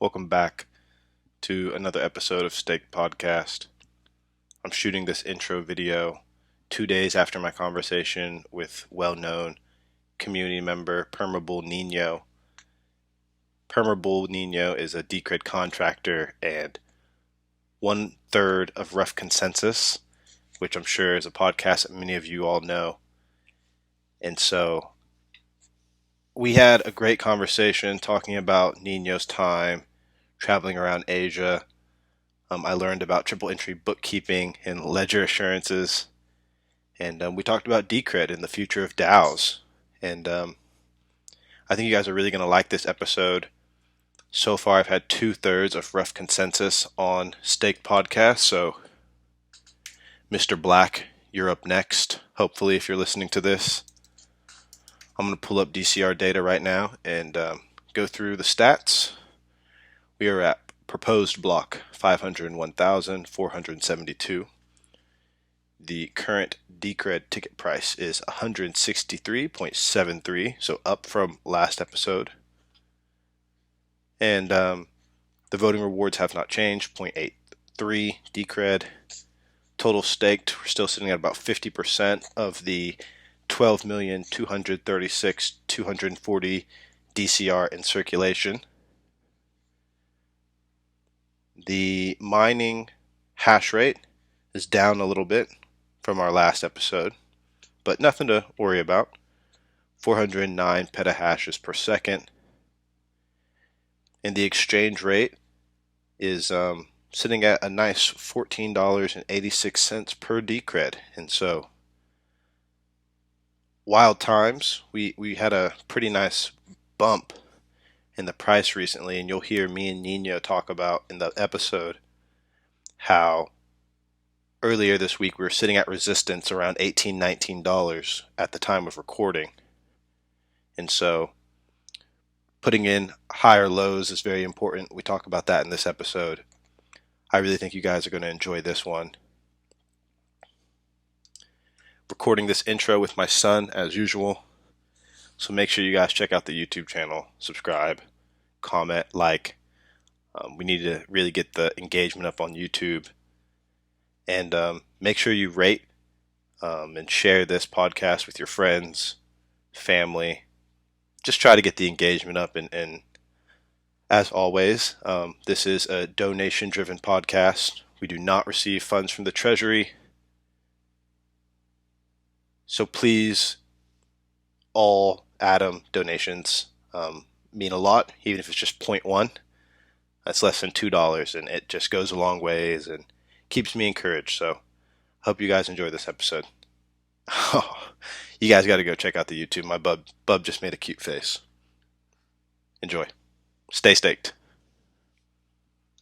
Welcome back to another episode of Stake Podcast. I'm shooting this intro video 2 days after my conversation with well-known community member Permabull Niño. Permabull Niño is a Decred contractor and 1/3 of Rough Consensus, which I'm sure is a podcast that many of you all know. And so we had a great conversation talking about Nino's time traveling around Asia. I learned about triple entry bookkeeping and ledger assurances. And we talked about Decred and the future of DAOs. And I think you guys are really going to like this episode. So far, I've had 2/3 of Rough Consensus on Stake Podcast. So, Mr. Black, you're up next. Hopefully, if you're listening to this, I'm going to pull up DCR data right now and go through the stats. We are at proposed block 501,472. The current Decred ticket price is 163.73, so up from last episode. And the voting rewards have not changed, 0.83 Decred. Total staked, we're still sitting at about 50% of the 12,236,240 DCR in circulation. The mining hash rate is down a little bit from our last episode, but nothing to worry about. 409 petahashes per second. And the exchange rate is sitting at a nice $14.86 per Decred. And so, wild times. We had a pretty nice bump in the price recently, and you'll hear me and Nino talk about in the episode how earlier this week we were sitting at resistance around $18, $19 at the time of recording. And so putting in higher lows is very important. We talk about that in this episode. I really think you guys are going to enjoy this one. Recording this intro with my son as usual. So make sure you guys check out the YouTube channel, subscribe, comment, like. We need to really get the engagement up on YouTube. And make sure you rate and share this podcast with your friends, family. Just try to get the engagement up. And as always, this is a donation-driven podcast. We do not receive funds from the Treasury. So please, all Atom donations mean a lot, even if it's just 0.1. That's less than $2, and it just goes a long ways and keeps me encouraged. So hope you guys enjoy this episode. You guys got to go check out the YouTube. My bub just made a cute face. Enjoy. Stay staked.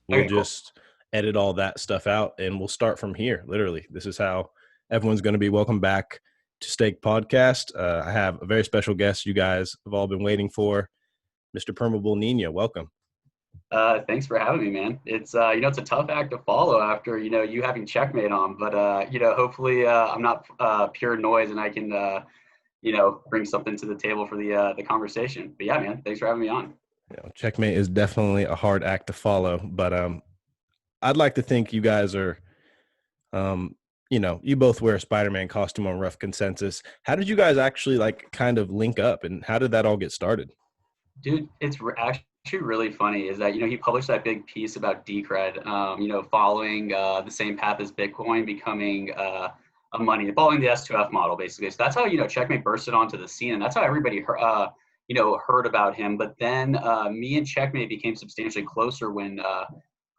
We'll Okay, cool. just edit all that stuff out and we'll start from here. Literally, this is how everyone's going to be. Welcome back to Stake Podcast. I have a very special guest you guys have all been waiting for, Mr. Permabull Niño. Welcome. Thanks for having me, man. It's it's a tough act to follow after you having Checkmate on, but hopefully I'm not pure noise and I can bring something to the table for the conversation. But yeah, man, thanks for having me on. Checkmate is definitely a hard act to follow, but I'd like to think you guys are, you both wear a Spider-Man costume on Rough Consensus. How did you guys actually kind of link up, and how did that all get started? Dude, it's actually really funny is that he published that big piece about Decred, following the same path as Bitcoin, becoming a money, following the S2F model, basically. So that's how Checkmate bursted onto the scene, and that's how everybody heard about him. But then me and Checkmate became substantially closer when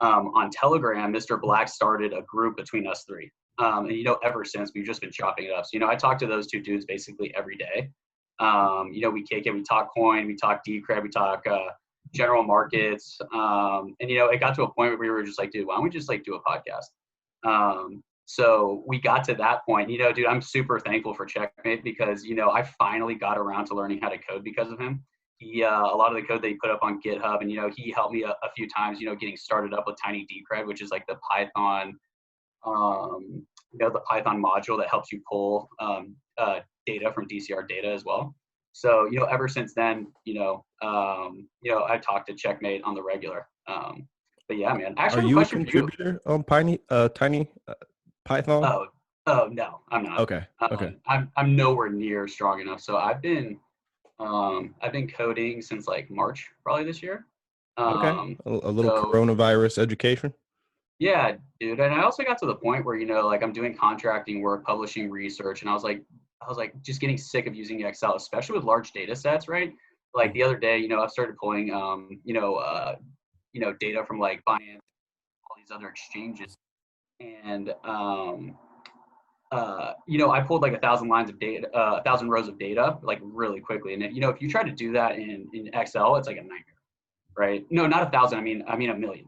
on Telegram, Mr. Black started a group between us three. And ever since we've just been chopping it up. So I talk to those two dudes basically every day. We kick it, we talk coin, we talk Decred, we talk general markets. And it got to a point where we were just like, dude, why don't we just do a podcast? So we got to that point. Dude, I'm super thankful for Checkmate because I finally got around to learning how to code because of him. He a lot of the code that he put up on GitHub, and he helped me a few times getting started up with Tiny Decred, which is like the Python the Python module that helps you pull data from DCR data as well. So, ever since then, I talked to Checkmate on the regular. But yeah, man, I Are actually have a you a question for you. contributor on Tiny Python? Oh, no, I'm not. Okay. Okay. I'm nowhere near strong enough. So I've been coding since like March, probably this year. Okay. Um, A little so coronavirus education. yeah, dude. And I also got to the point where, like I'm doing contracting work, publishing research, and I was like just getting sick of using Excel, especially with large data sets, right? Like the other day, I've started pulling, data from like Binance, all these other exchanges, and I pulled like 1,000 lines of data, 1,000 rows of data, like really quickly. And if you try to do that in Excel, it's like a nightmare, right? No, not 1,000. I mean 1,000,000.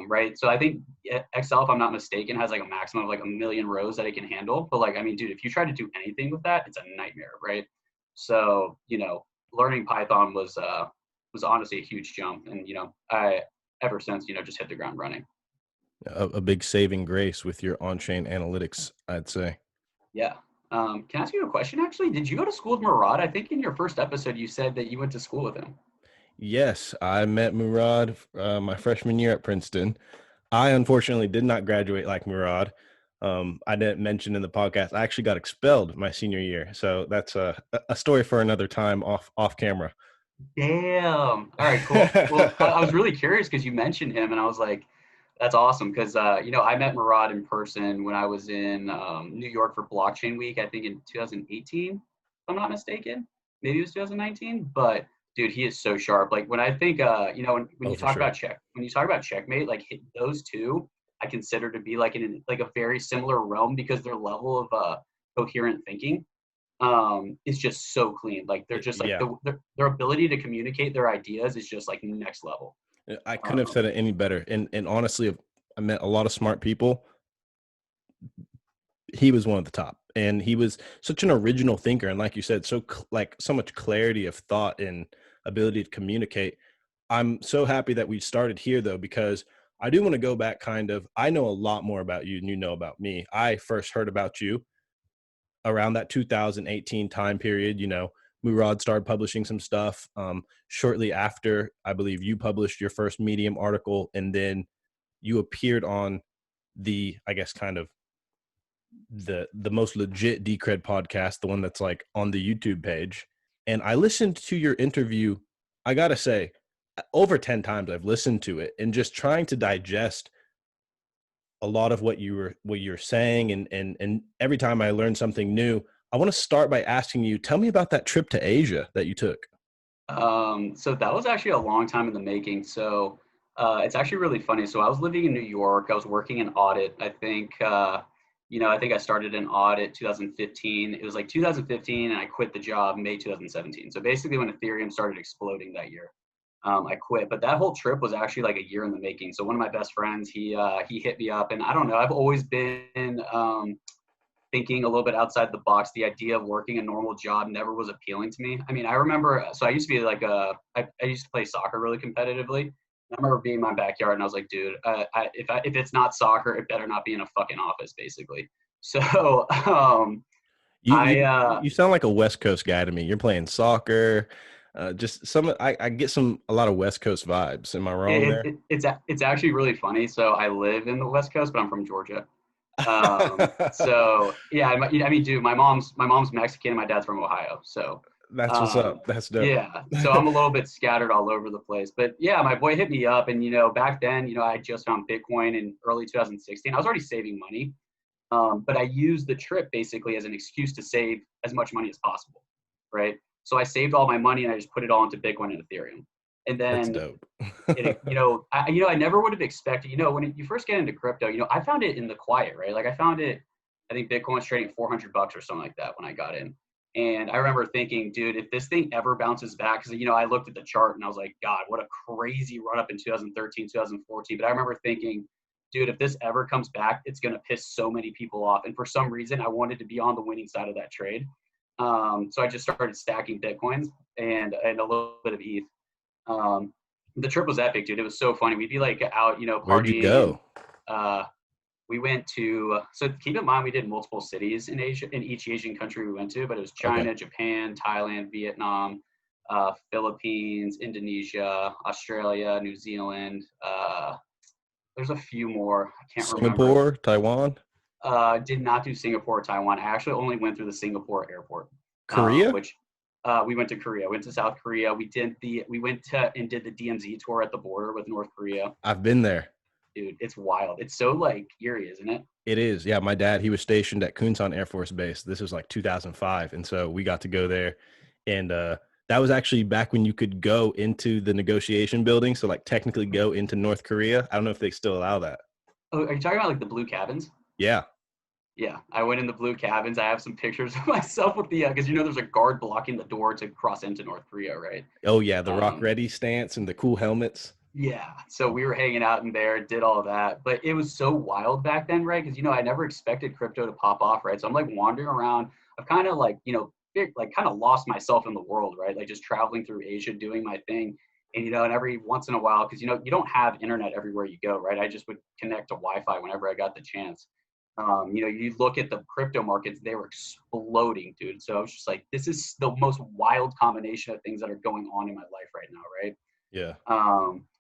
Right. So I think Excel, if I'm not mistaken, has like a maximum of like 1,000,000 rows that it can handle. But like, I mean, dude, if you try to do anything with that, it's a nightmare, right? So, learning Python was honestly a huge jump. And, I ever since, just hit the ground running. A big saving grace with your on-chain analytics, I'd say. Yeah. Can I ask you a question actually? Did you go to school with Murad? I think in your first episode you said that you went to school with him. Yes, I met Murad my freshman year at Princeton. I unfortunately did not graduate like Murad. I didn't mention in the podcast, I actually got expelled my senior year. So that's a story for another time off camera. Damn. All right, cool. Well, I was really curious because you mentioned him, and I was like, that's awesome. Because I met Murad in person when I was in New York for Blockchain Week. I think in 2018, if I'm not mistaken. Maybe it was 2019. But dude, he is so sharp. Like when I think, when Oh, you for talk sure. about Checkmate, like those two, I consider to be like in like a very similar realm because their level of coherent thinking is just so clean. Like they're just like Yeah, their ability to communicate their ideas is just like next level. I couldn't have Um, said it any better. And honestly, I met a lot of smart people. He was one of the top, and he was such an original thinker. And like you said, like so much clarity of thought and ability to communicate. I'm so happy that we started here though, because I do want to go back I know a lot more about you than you know about me. I first heard about you around that 2018 time period. Murad started publishing some stuff. Shortly after, I believe you published your first Medium article, and then you appeared on I guess kind of the most legit Decred podcast, the one that's like on the YouTube page. And I listened to your interview, I gotta say, over 10 times I've listened to it, and just trying to digest a lot of what you're saying, and every time I learn something new. I want to start by asking you, tell me about that trip to Asia that you took. so that was actually a long time in the making. So it's actually really funny. So I was living in New York. I was working in audit. I think I think I started in audit 2015. It was like 2015, and I quit the job May 2017. So basically, when Ethereum started exploding that year. I quit. But that whole trip was actually like a year in the making. So one of my best friends, he hit me up, and I don't know. I've always been thinking a little bit outside the box. The idea of working a normal job never was appealing to me. I mean, I remember. So I used to be like I used to play soccer really competitively. I remember being in my backyard, and I was like, dude, if it's not soccer, it better not be in a fucking office, basically. So You you I you sound like a West Coast guy to me. You're playing soccer. Just I get a lot of West Coast vibes. Am I wrong there? it's actually really funny. So I live in the West Coast, but I'm from Georgia. So yeah, I mean, dude, my mom's Mexican and my dad's from Ohio. So That's what's up. That's dope. yeah, so I'm a little bit scattered all over the place. But yeah, my boy hit me up, and back then, I just found Bitcoin in early 2016. I was already saving money, but I used the trip basically as an excuse to save as much money as possible, right? So I saved all my money and I just put it all into Bitcoin and Ethereum. And That's then dope. I never would have expected, when you first get into crypto, I found it in the quiet, right? Like I found it, I think Bitcoin was trading at $400 or something like that when I got in. And I remember thinking, dude, if this thing ever bounces back, because, I looked at the chart and I was like, God, what a crazy run up in 2013, 2014. But I remember thinking, dude, if this ever comes back, it's going to piss so many people off. And for some reason, I wanted to be on the winning side of that trade. So I just started stacking Bitcoins and a little bit of ETH. The trip was epic, dude. It was so funny. We'd be like out, Where'd you partying, and go? uh, We went to, so keep in mind, we did multiple cities in Asia, in each Asian country we went to, but it was China, Japan, Thailand, Vietnam, Philippines, Indonesia, Australia, New Zealand. There's a few more. I can't remember. Singapore, Taiwan, Did not do Singapore or Taiwan. I actually only went through the Singapore airport. Korea. Which we went to Korea. Went to South Korea. We went to and did the DMZ tour at the border with North Korea. I've been there. Dude, it's wild. It's so like eerie, isn't it? It is. Yeah, my dad, he was stationed at Kunsan Air Force Base. This was like 2005, and so we got to go there, and that was actually back when you could go into the negotiation building. So like technically go into North Korea. I don't know if they still allow that. Oh, are you talking about like the blue cabins? Yeah. Yeah, I went in the blue cabins. I have some pictures of myself with the because there's a guard blocking the door to cross into North Korea, right? Oh yeah, the rock ready stance and the cool helmets. Yeah, so we were hanging out in there, did all that, but it was so wild back then, right? Because I never expected crypto to pop off, right? So I'm like wandering around. I've kind of like kind of lost myself in the world, right? Like just traveling through Asia, doing my thing, and and every once in a while, because you don't have internet everywhere you go, right? I just would connect to Wi-Fi whenever I got the chance. You look at the crypto markets, they were exploding, dude. So I was just like, this is the most wild combination of things that are going on in my life right now, right? Yeah.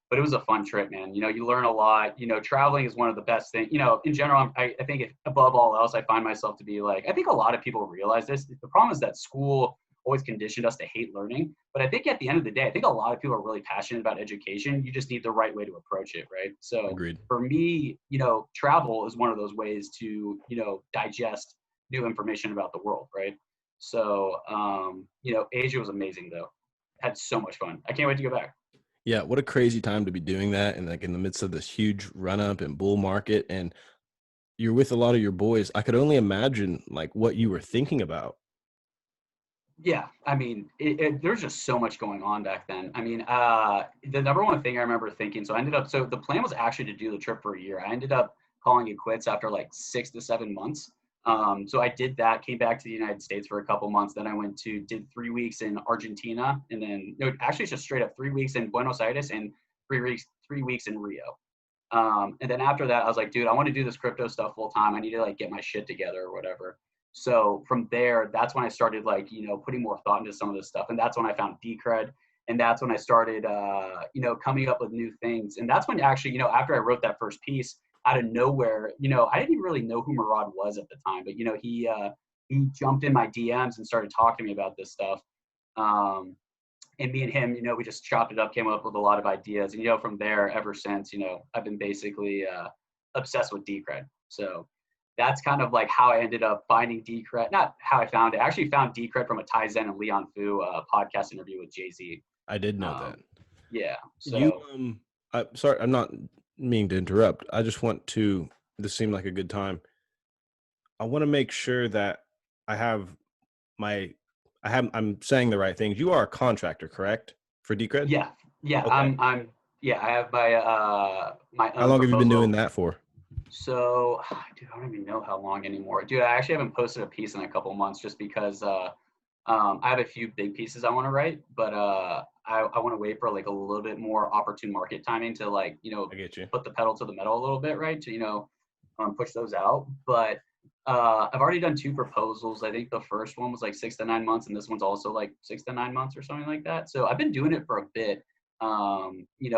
But it was a fun trip, man. You learn a lot. Traveling is one of the best things. In general, I think above all else, I find myself to be like, I think a lot of people realize this. The problem is that school always conditioned us to hate learning. But I think at the end of the day, I think a lot of people are really passionate about education. You just need the right way to approach it, right? So Agreed. For me, travel is one of those ways to, digest new information about the world, right? So, Asia was amazing though. Had so much fun. I can't wait to go back. Yeah, what a crazy time to be doing that, and like in the midst of this huge run up and bull market, and you're with a lot of your boys. I could only imagine like what you were thinking about. Yeah, I mean, there's just so much going on back then. I mean, the number one thing I remember thinking, so the plan was actually to do the trip for a year. I ended up calling it quits after like 6 to 7 months. So I did that, came back to the United States for a couple months. Then I did 3 weeks in Argentina, and then actually it's just straight up 3 weeks in Buenos Aires and 3 weeks in Rio. And then after that, I was like, dude, I want to do this crypto stuff full time. I need to like get my shit together or whatever. So from there, that's when I started like, putting more thought into some of this stuff. And that's when I found Decred. And that's when I started, coming up with new things. And that's when actually, after I wrote that first piece out of nowhere, I didn't even really know who Murad was at the time, but, he jumped in my DMs and started talking to me about this stuff. And me and him, we just chopped it up, came up with a lot of ideas. And, from there, ever since, I've been basically obsessed with Decred. So that's kind of like how I ended up finding Decred. Not how I found it. I actually found Decred from a Tai Zen and Leon Fu podcast interview with Jay-Z. I did know that. Yeah. So I'm sorry, I'm not meaning to interrupt. I just want to, this seemed like a good time. I want to make sure that I'm saying the right things. You are a contractor, correct? For Decred? Yeah. Yeah. Okay. I have my How long have you been doing that for? So, dude, I don't even know how long anymore. Dude, I actually haven't posted a piece in a couple months just because I have a few big pieces I want to write, but I want to wait for like a little bit more opportune market timing to like, I get you. put the pedal to the metal a little bit, right? To, push those out. But I've already done 2 proposals. I think the first one was like 6 to 9 months, and this one's also like 6 to 9 months or something like that. So I've been doing it for a bit.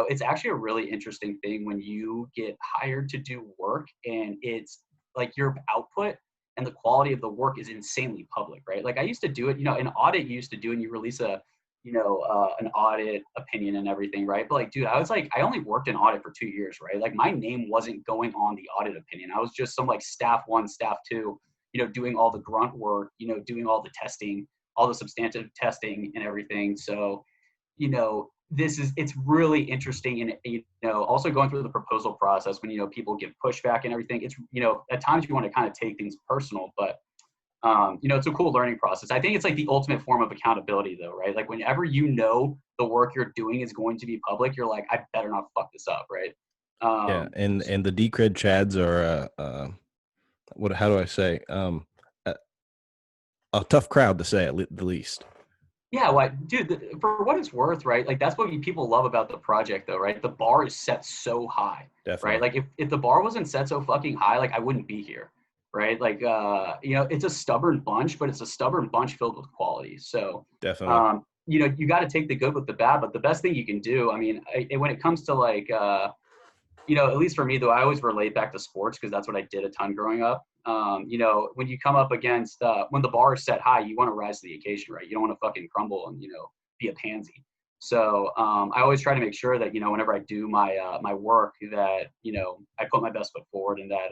It's actually a really interesting thing when you get hired to do work and it's like your output and the quality of the work is insanely public, right? Like I used to do it, an audit you used to do and you release an audit opinion and everything, right? But like, dude, I only worked in audit for 2 years, right? Like my name wasn't going on the audit opinion. I was just some like staff 1, staff 2, doing all the grunt work, doing all the testing, all the substantive testing and everything. So, it's really interesting and, also going through the proposal process when, people give pushback and everything. It's, at times you want to kind of take things personal, but, it's a cool learning process. I think it's like the ultimate form of accountability though, right? Like whenever the work you're doing is going to be public, you're like, I better not fuck this up, right? Yeah, and the Decred Chads are, how do I say? A tough crowd to say at the least. Yeah, like, dude, for what it's worth, right? Like, that's what people love about the project, though, right? The bar is set so high, right? Definitely. Like, if the bar wasn't set so fucking high, like, I wouldn't be here, right? Like, it's a stubborn bunch, but it's a stubborn bunch filled with quality. So, Definitely. you got to take the good with the bad, but the best thing you can do, I mean, when it comes to like, at least for me though, I always relate back to sports because that's what I did a ton growing up. When you come up against when the bar is set high, you want to rise to the occasion, right? You don't want to fucking crumble and be a pansy. So I always try to make sure that whenever I do my work, that I put my best foot forward, and that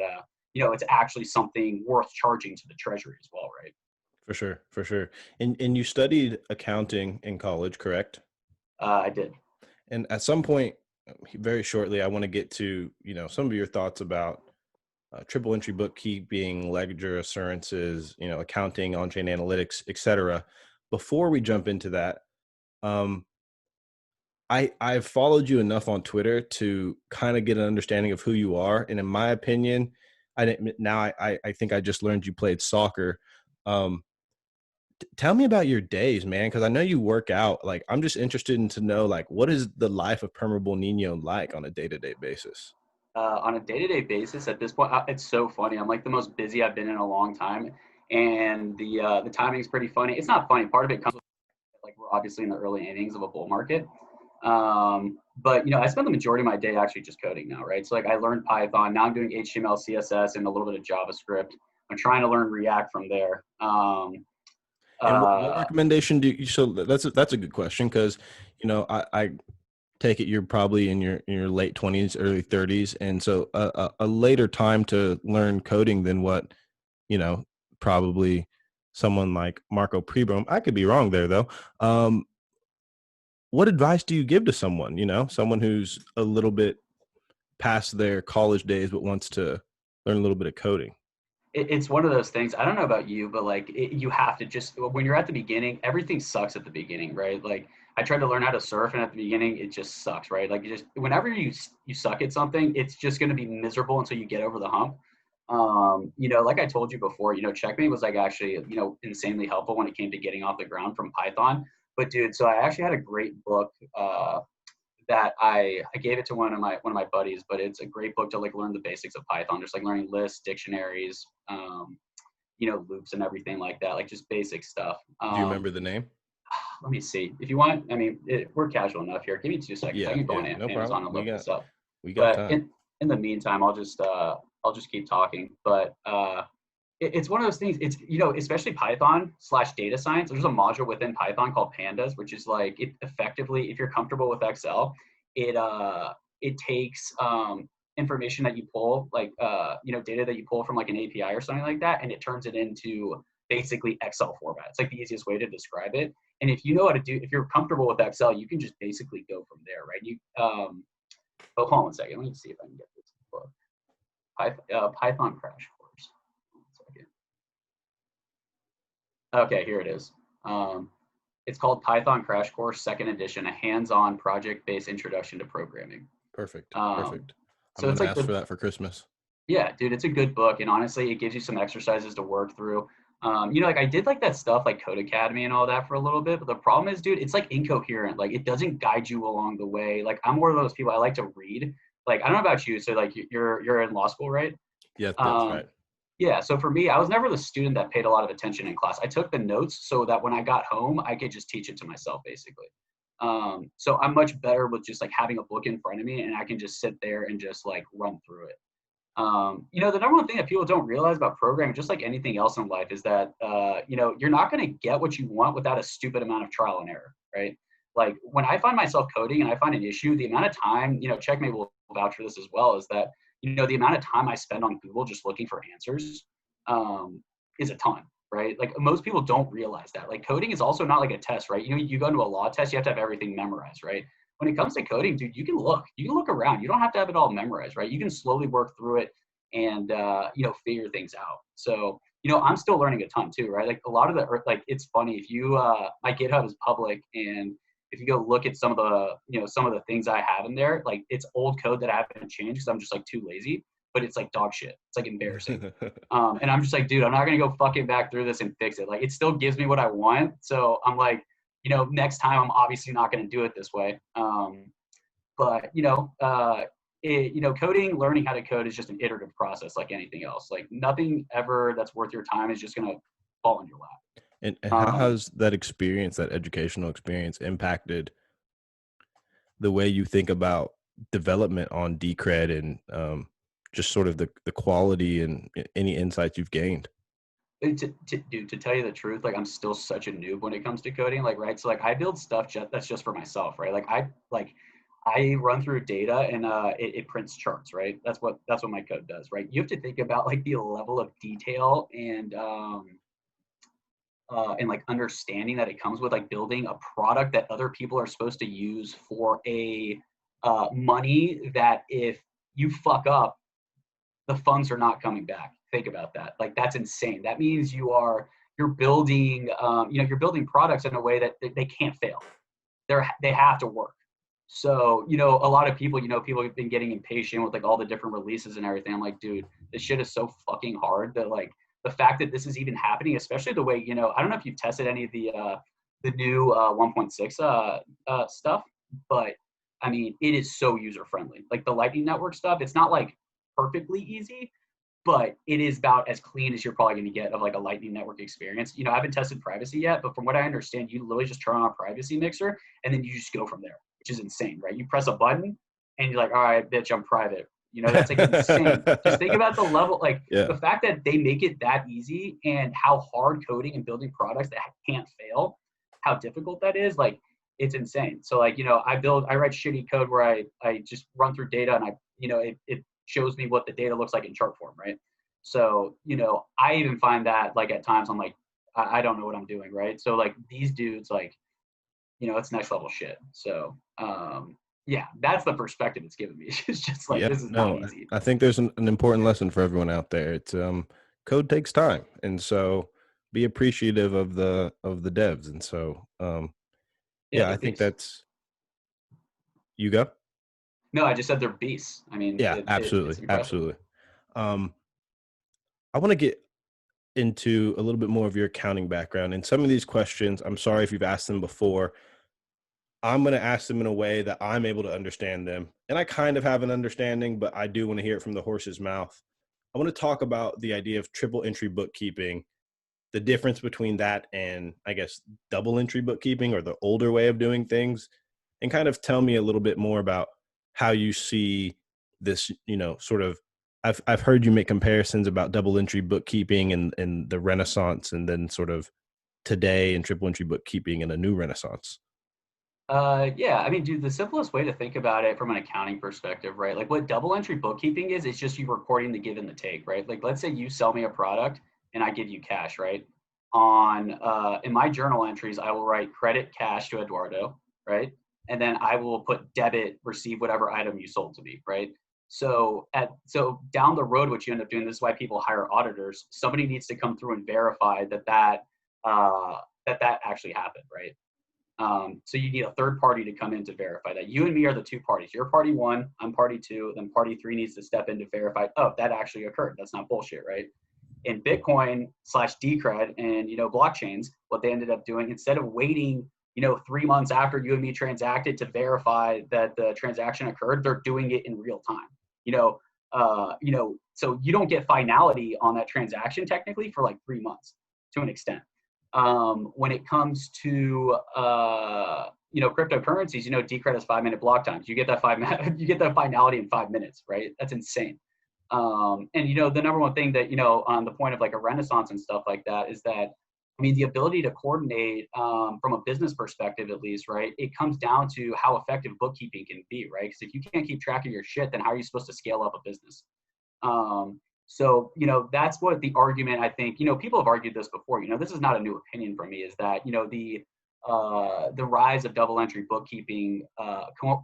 it's actually something worth charging to the treasury as well, right? For sure. For sure. And you studied accounting in college, correct? I did. And at some point, very shortly, I want to get to, some of your thoughts about triple entry bookkeeping, ledger assurances, accounting, on-chain analytics, etc. Before we jump into that, um, I've followed you enough on Twitter to kind of get an understanding of who you are. And in my opinion, I think I just learned you played soccer. Um, Tell me about your days, man, because I know you work out. Like, I'm just interested in to know, like, what is the life of Permabull Niño like on a day-to-day basis? On a day-to-day basis at this point, it's so funny. I'm like the most busy I've been in a long time, and the timing is pretty funny. It's not funny. Part of it comes with, like, we're obviously in the early innings of a bull market. But I spend the majority of my day actually just coding now, right? So like I learned Python. Now I'm doing HTML, CSS, and a little bit of JavaScript. I'm trying to learn React from there. And what Uh, recommendation do you? So that's a good question because, I take it you're probably in your late 20s, early 30s, and so a later time to learn coding than what you know probably someone like Marco Prebrom. I could be wrong there though. What advice do you give to someone, someone who's a little bit past their college days but wants to learn a little bit of coding? it's one of those things. I don't know about you, but like you have to just when you're at the beginning, everything sucks at the beginning, right? Like I tried to learn how to surf, and at the beginning, it just sucks, right? Like you just whenever you suck at something, it's just going to be miserable until you get over the hump. Like I told you before, Checkmate was like actually insanely helpful when it came to getting off the ground from Python. But dude, so I actually had a great book that I gave it to one of my buddies, but it's a great book to like learn the basics of Python, just like learning lists, dictionaries, loops and everything like that, like just basic stuff. Do you remember the name? Let me see. If you want, I mean, we're casual enough here. Give me 2 seconds. I Yeah, can go yeah, on no Amazon problem. and look this up. We got But time. in the meantime, I'll just keep talking. But it's one of those things. It's especially Python/data science. There's a module within Python called Pandas, which is like it effectively, if you're comfortable with Excel, it takes information that you pull, like data that you pull from like an API or something like that, and it turns it into basically Excel format. It's like the easiest way to describe it. And if you know how to do, if you're comfortable with Excel, you can just basically go from there, right? Oh, hold on 1 second. Let me see if I can get this book. Python crash course. 1 second. Okay, here it is. It's called Python Crash Course, second edition, a hands-on project-based introduction to programming. Perfect. Um, Perfect. I'm so it's gonna like ask for that for Christmas. yeah, dude, it's a good book, and honestly, it gives you some exercises to work through. Like I did like that stuff like Code Academy and all that for a little bit, but the problem is, dude, it's like incoherent. Like it doesn't guide you along the way. Like I'm one of those people, I like to read. Like I don't know about you, so like you're in law school, right? Yeah, that's Um, right. yeah, so for me, I was never the student that paid a lot of attention in class. I took the notes so that when I got home, I could just teach it to myself, basically. So I'm much better with just like having a book in front of me, and I can just sit there and just like run through it. The number one thing that people don't realize about programming, just like anything else in life, is that you're not going to get what you want without a stupid amount of trial and error, right? Like when I find myself coding and I find an issue, the amount of time, Checkmate will vouch for this as well, is that the amount of time I spend on Google just looking for answers is a ton, right? Like most people don't realize that. Like coding is also not like a test, right? You go into a law test, you have to have everything memorized, right? When it comes to coding, dude, you can look around. You don't have to have it all memorized, right? You can slowly work through it and figure things out. So I'm still learning a ton too, right? Like a lot of like it's funny if you my GitHub is public, and if you go look at some of the things I have in there, like it's old code that I haven't changed because I'm just like too lazy, but it's like dog shit. It's like embarrassing. And I'm just like, dude, I'm not gonna go fucking back through this and fix it. Like it still gives me what I want. So I'm like, next time I'm obviously not going to do it this way. But coding, learning how to code is just an iterative process like anything else. Like nothing ever that's worth your time is just going to fall in your lap. And how has that experience, that educational experience, impacted the way you think about development on Decred and just sort of the quality and any insights you've gained? To tell you the truth, like I'm still such a noob when it comes to coding. Like, right. So like I build stuff that's just for myself, right? I run through data and it prints charts, right? That's what my code does, right? You have to think about like the level of detail and like understanding that it comes with like building a product that other people are supposed to use for a money that if you fuck up, the funds are not coming back. Think about that. Like that's insane. That means you're building you're building products in a way that they can't fail. They have to work. So, a lot of people, people have been getting impatient with like all the different releases and everything. I'm like, dude, this shit is so fucking hard that like the fact that this is even happening, especially the way, I don't know if you've tested any of the new 1.6 stuff, but I mean, it is so user friendly. Like the Lightning Network stuff, it's not like perfectly easy, but it is about as clean as you're probably going to get of like a Lightning Network experience. I haven't tested privacy yet, but from what I understand, you literally just turn on a privacy mixer and then you just go from there, which is insane, right? You press a button and you're like, all right, bitch, I'm private. That's like insane. Just think about the level, like the fact that they make it that easy and how hard coding and building products that can't fail, how difficult that is. Like it's insane. So like, I write shitty code where I just run through data and it shows me what the data looks like in chart form, right? So, I even find that like at times I'm like, I don't know what I'm doing, right? So like these dudes, like, it's next level shit. So, yeah, that's the perspective it's given me. It's just like, this is not easy. I think there's an important lesson for everyone out there. It's code takes time. And so be appreciative of the devs. And so, I think that's, you go. No, I just said they're beasts. I mean, yeah, absolutely. Absolutely. I want to get into a little bit more of your accounting background. And some of these questions, I'm sorry if you've asked them before. I'm going to ask them in a way that I'm able to understand them. And I kind of have an understanding, but I do want to hear it from the horse's mouth. I want to talk about the idea of triple entry bookkeeping, the difference between that and, I guess, double entry bookkeeping or the older way of doing things, and kind of tell me a little bit more about how you see this, sort of, I've heard you make comparisons about double entry bookkeeping and the Renaissance, and then sort of today and triple entry bookkeeping in a new Renaissance. Yeah, I mean, dude, the simplest way to think about it from an accounting perspective, right? Like what double entry bookkeeping is, it's just you recording the give and the take, right? Like let's say you sell me a product and I give you cash, right? In my journal entries, I will write credit cash to Eduardo, right? And then I will put debit, receive whatever item you sold to me, right? So down the road, what you end up doing, this is why people hire auditors. Somebody needs to come through and verify that actually happened, right? So you need a third party to come in to verify that. You and me are the two parties. You're party one, I'm party two, then party three needs to step in to verify, oh, that actually occurred. That's not bullshit, right? In Bitcoin/Decred and, blockchains, what they ended up doing, instead of waiting, 3 months after you and me transacted to verify that the transaction occurred, they're doing it in real time. So you don't get finality on that transaction technically for like 3 months to an extent. When it comes to cryptocurrencies, Decred has 5-minute block times. You get that you get that finality in 5 minutes, right? That's insane. And the number one thing that on the point of like a Renaissance and stuff like that is that, I mean, the ability to coordinate from a business perspective, at least, right? It comes down to how effective bookkeeping can be, right? Because if you can't keep track of your shit, then how are you supposed to scale up a business? So, that's what the argument, I think, people have argued this before, this is not a new opinion from me, is that, the rise of double entry bookkeeping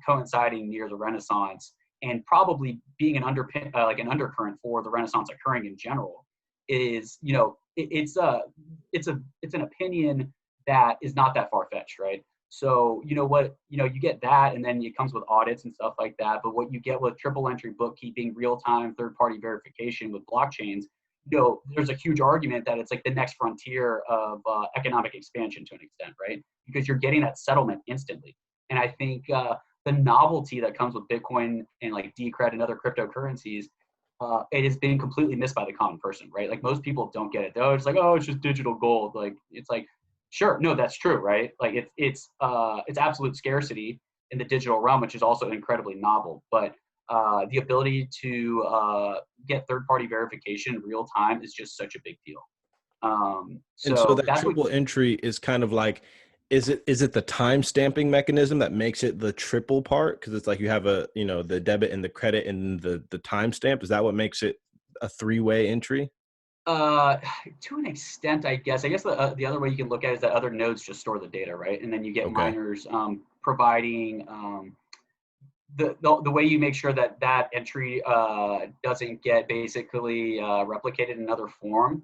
coinciding near the Renaissance and probably being an undercurrent for the Renaissance occurring in general is, it's an opinion that is not that far-fetched, right? So, you get that, and then it comes with audits and stuff like that. But what you get with triple entry bookkeeping, real-time third-party verification with blockchains there's a huge argument that it's like the next frontier of economic expansion to an extent, right? Because you're getting that settlement instantly. And I think the novelty that comes with Bitcoin and like Decred and other cryptocurrencies, it has been completely missed by the common person, right? Like most people don't get it. They're just like, oh, it's just digital gold. Like it's like, sure, no, that's true, right? Like it's absolute scarcity in the digital realm, which is also incredibly novel. But the ability to get third-party verification in real time is just such a big deal. And so So that that's triple what. entry is kind of like, is it the time stamping mechanism that makes it the triple part? Because it's like you have the debit and the credit and the time stamp. Is that what makes it a three-way entry? To an extent, I guess. The other way you can look at it is that other nodes just store the data, right? And then you get Okay. miners providing the way you make sure that that entry doesn't get basically replicated in another form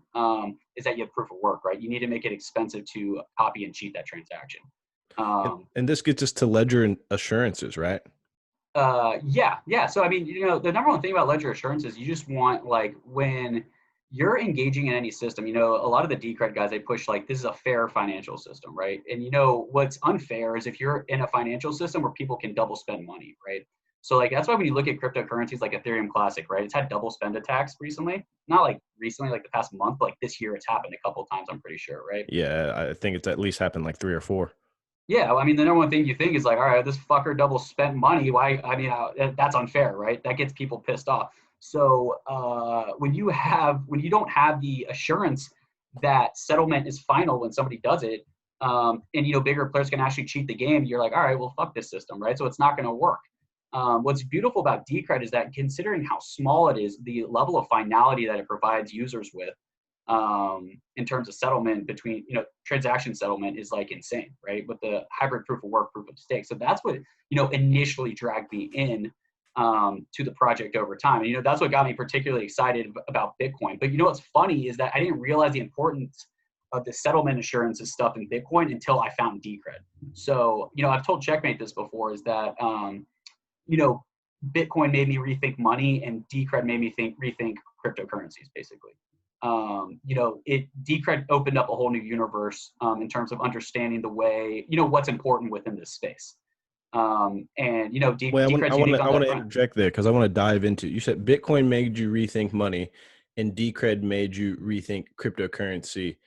is that you have proof of work, right? You need to make it expensive to copy and cheat that transaction. And this gets us to ledger and assurances, right? Yeah. So I mean, the number one thing about ledger assurance is you just want, like, when you're engaging in any system, a lot of the Decred guys, they push like this is a fair financial system, right? And what's unfair is if you're in a financial system where people can double spend money, right? So like that's why when you look at cryptocurrencies like Ethereum Classic, right? It's had double spend attacks recently. Not like recently, like the past month, but like this year it's happened a couple times, I'm pretty sure, right? Yeah, I think it's at least happened like 3 or 4. Yeah, well, I mean, the number one thing you think is like, all right, this fucker double spent money. Why? I mean, that's unfair, right? That gets people pissed off. So when you don't have the assurance that settlement is final when somebody does it, and bigger players can actually cheat the game, you're like, all right, well, fuck this system, right? So it's not going to work. What's beautiful about Decred is that considering how small it is, the level of finality that it provides users with in terms of settlement between, transaction settlement is like insane, right? With the hybrid proof of work, proof of stake. So that's what, initially dragged me in to the project over time. And, that's what got me particularly excited about Bitcoin. But what's funny is that I didn't realize the importance of the settlement assurances stuff in Bitcoin until I found Decred. So, I've told Checkmate this before, is that, Bitcoin made me rethink money and Decred made me rethink cryptocurrencies, basically. Decred opened up a whole new universe in terms of understanding the way, what's important within this space. Well, Decred's I unique on want that to front. interject there because I want to dive into. You said Bitcoin made you rethink money, and Decred made you rethink cryptocurrency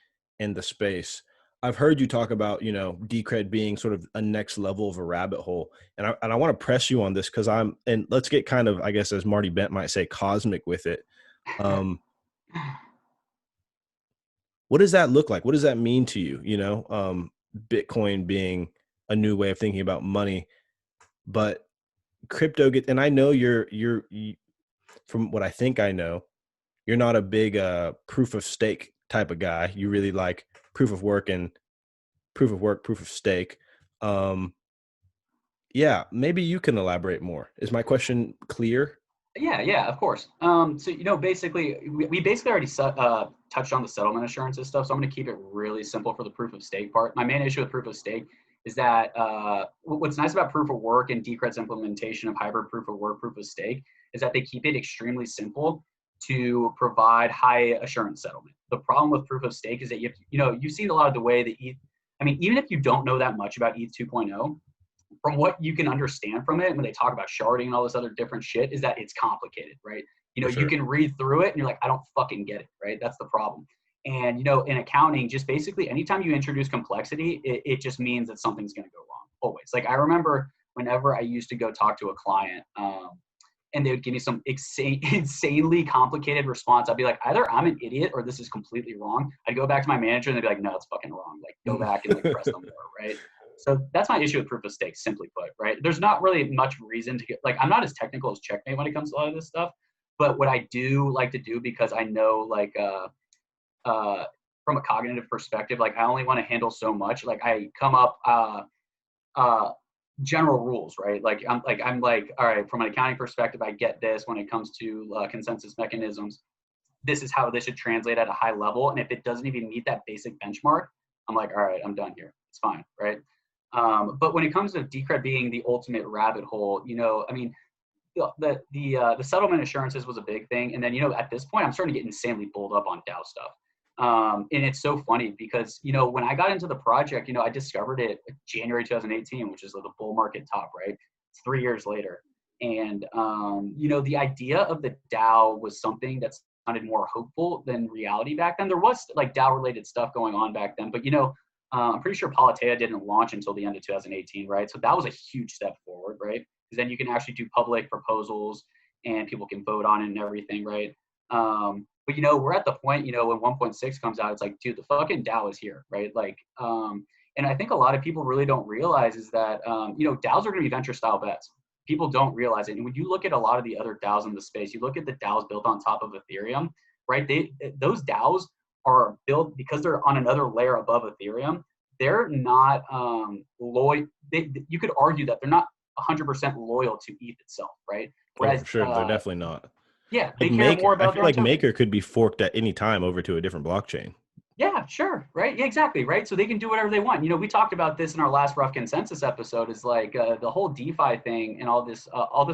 and the space. I've heard you talk about Decred being sort of a next level of a rabbit hole, and I want to press you on this because and let's get kind of, I guess, as Marty Bent might say, cosmic with it. What does that look like? What does that mean to you? Bitcoin being a new way of thinking about money, but crypto and I know you're from what I think I know, you're not a big proof of stake type of guy. You really like proof of work and proof of work, proof of stake. Yeah, maybe you can elaborate more. Is my question clear? Yeah, of course. So, basically, we basically already touched on the settlement assurances stuff. So I'm going to keep it really simple for the proof of stake part. My main issue with proof of stake is that what's nice about proof of work and Decred's implementation of hybrid proof of work, proof of stake, is that they keep it extremely simple to provide high assurance settlement. The problem with proof of stake is that you've seen a lot of the way that ETH. I mean, even if you don't know that much about ETH 2.0, from what you can understand from it, when they talk about sharding and all this other different shit, is that it's complicated, right? For You sure. can read through it and you're like, I don't fucking get it, right? That's the problem. And, in accounting, just basically anytime you introduce complexity, it just means that something's going to go wrong, always. Like I remember whenever I used to go talk to a client and they would give me some insanely complicated response, I'd be like, either I'm an idiot or this is completely wrong. I'd go back to my manager and they'd be like, no, it's fucking wrong. Like go back and like press them more, right? So that's my issue with proof of stake, simply put, right? There's not really much reason to get, like, I'm not as technical as Checkmate when it comes to a lot of this stuff, but what I do like to do, because I know, like, from a cognitive perspective, like, I only want to handle so much. Like, I come up general rules, right? I'm like, all right, from an accounting perspective, I get this when it comes to consensus mechanisms. This is how this should translate at a high level. And if it doesn't even meet that basic benchmark, I'm like, all right, I'm done here. It's fine, right? But when it comes to Decred being the ultimate rabbit hole, I mean, the settlement assurances was a big thing. And then, at this point, I'm starting to get insanely bulled up on DAO stuff. And it's so funny because, when I got into the project, I discovered it January 2018, which is the bull market top, right? It's 3 years later. And, the idea of the DAO was something that sounded more hopeful than reality back then. There was like DAO related stuff going on back then, but, I'm pretty sure Politea didn't launch until the end of 2018, right? So that was a huge step forward, right? Because then you can actually do public proposals and people can vote on it and everything, right? But we're at the point, when 1.6 comes out, it's like, dude, the fucking DAO is here, right? Like, and I think a lot of people really don't realize is that, DAOs are going to be venture style bets. People don't realize it. And when you look at a lot of the other DAOs in the space, you look at the DAOs built on top of Ethereum, right? Those DAOs are built because they're on another layer above Ethereum. They're not loyal. You could argue that they're not 100% loyal to ETH itself, right? Whereas, for sure, they're definitely not. Yeah, they care more about. I feel like Maker could be forked at any time over to a different blockchain. Yeah, sure, right? Yeah, exactly, right? So they can do whatever they want. We talked about this in our last Rough Consensus episode. Is like the whole DeFi thing and all this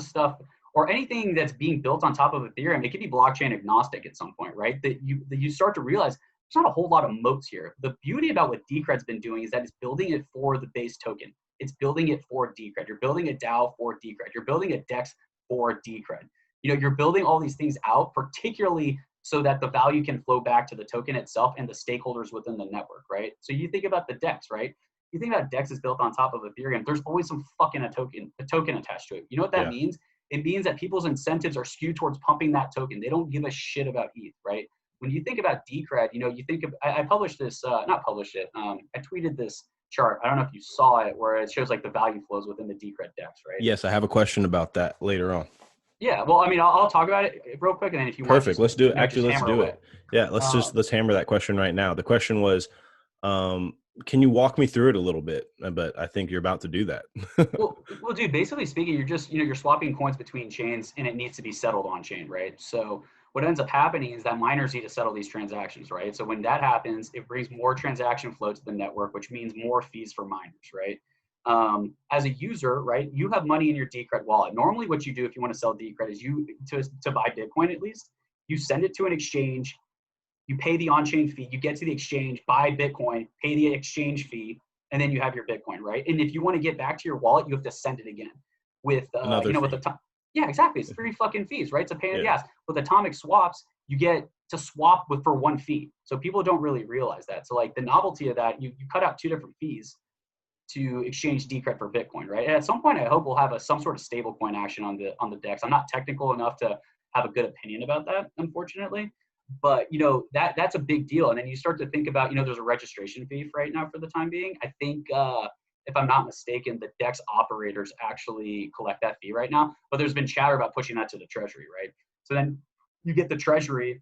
stuff, or anything that's being built on top of Ethereum. It could be blockchain agnostic at some point, right? That you start to realize there's not a whole lot of moats here. The beauty about what Decred's been doing is that it's building it for the base token. It's building it for Decred. You're building a DAO for Decred. You're building a DEX for Decred. You're building all these things out, particularly so that the value can flow back to the token itself and the stakeholders within the network, right? So you think about the DEX, right? You think about DEX is built on top of Ethereum. There's always some fucking a token attached to it. You know what that means? It means that people's incentives are skewed towards pumping that token. They don't give a shit about ETH, right? When you think about Decred, you think of, I published this, not published it, I tweeted this chart. I don't know if you saw it, where it shows like the value flows within the Decred DEX, right? Yes, I have a question about that later on. Yeah, well, I mean, I'll talk about it real quick, and then if you want, let's do it. Actually, let's do away. It. Yeah, let's hammer that question right now. The question was, can you walk me through it a little bit? But I think you're about to do that. well, dude, basically speaking, you're just, you're swapping coins between chains, and it needs to be settled on chain, right? So what ends up happening is that miners need to settle these transactions, right? So when that happens, it brings more transaction flow to the network, which means more fees for miners, right? As a user, right, you have money in your Decred wallet. Normally what you do if you want to sell Decred is to buy Bitcoin, at least, you send it to an exchange, you pay the on-chain fee, you get to the exchange, buy Bitcoin, pay the exchange fee, and then you have your Bitcoin, right? And if you want to get back to your wallet, you have to send it again with, with the time. Yeah, exactly. It's 3 fucking fees, right? It's a pain in the ass. With atomic swaps, you get to swap for 1 fee. So people don't really realize that. So like the novelty of that, you cut out 2 different fees to exchange Decred for Bitcoin, right? And at some point, I hope we'll have some sort of stable coin action on the DEX. I'm not technical enough to have a good opinion about that, unfortunately. But that's a big deal. And then you start to think about, there's a registration fee right now for the time being. I think if I'm not mistaken, the DEX operators actually collect that fee right now. But there's been chatter about pushing that to the Treasury, right? So then you get the Treasury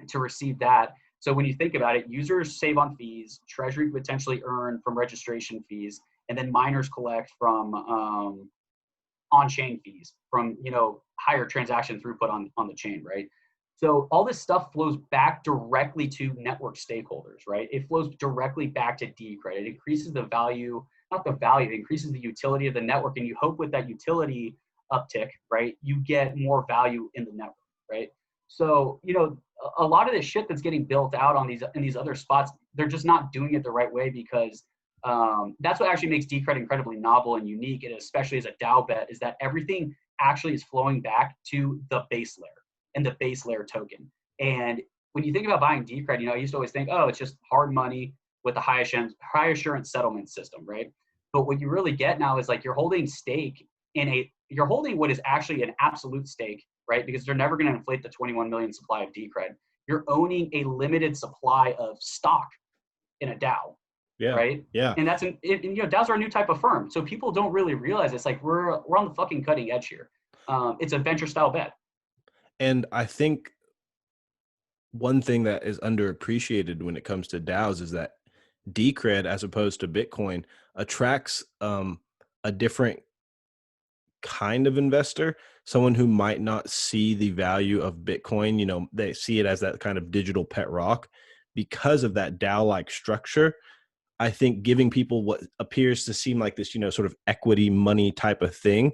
to receive that. So when you think about it, users save on fees, Treasury potentially earn from registration fees, and then miners collect from on-chain fees, from higher transaction throughput on the chain, right? So all this stuff flows back directly to network stakeholders, right? It flows directly back to Decred. It increases the value, not the value, it increases the utility of the network, and you hope with that utility uptick, right, you get more value in the network, right? So, a lot of this shit that's getting built out on these other spots, they're just not doing it the right way, because that's what actually makes Decred incredibly novel and unique, and especially as a DAO bet, is that everything actually is flowing back to the base layer and the base layer token. And when you think about buying Decred, I used to always think, oh, it's just hard money with a high assurance settlement system, right? But what you really get now is like you're holding stake you're holding what is actually an absolute stake, right? Because they're never going to inflate the 21 million supply of Decred. You're owning a limited supply of stock in a DAO, right? Yeah. And DAOs are a new type of firm. So people don't really realize it's like we're on the fucking cutting edge here. It's a venture style bet. And I think one thing that is underappreciated when it comes to DAOs is that Decred, as opposed to Bitcoin, attracts a different kind of investor, someone who might not see the value of Bitcoin. They see it as that kind of digital pet rock. Because of that DAO-like structure, I think giving people what appears to seem like this, sort of equity money type of thing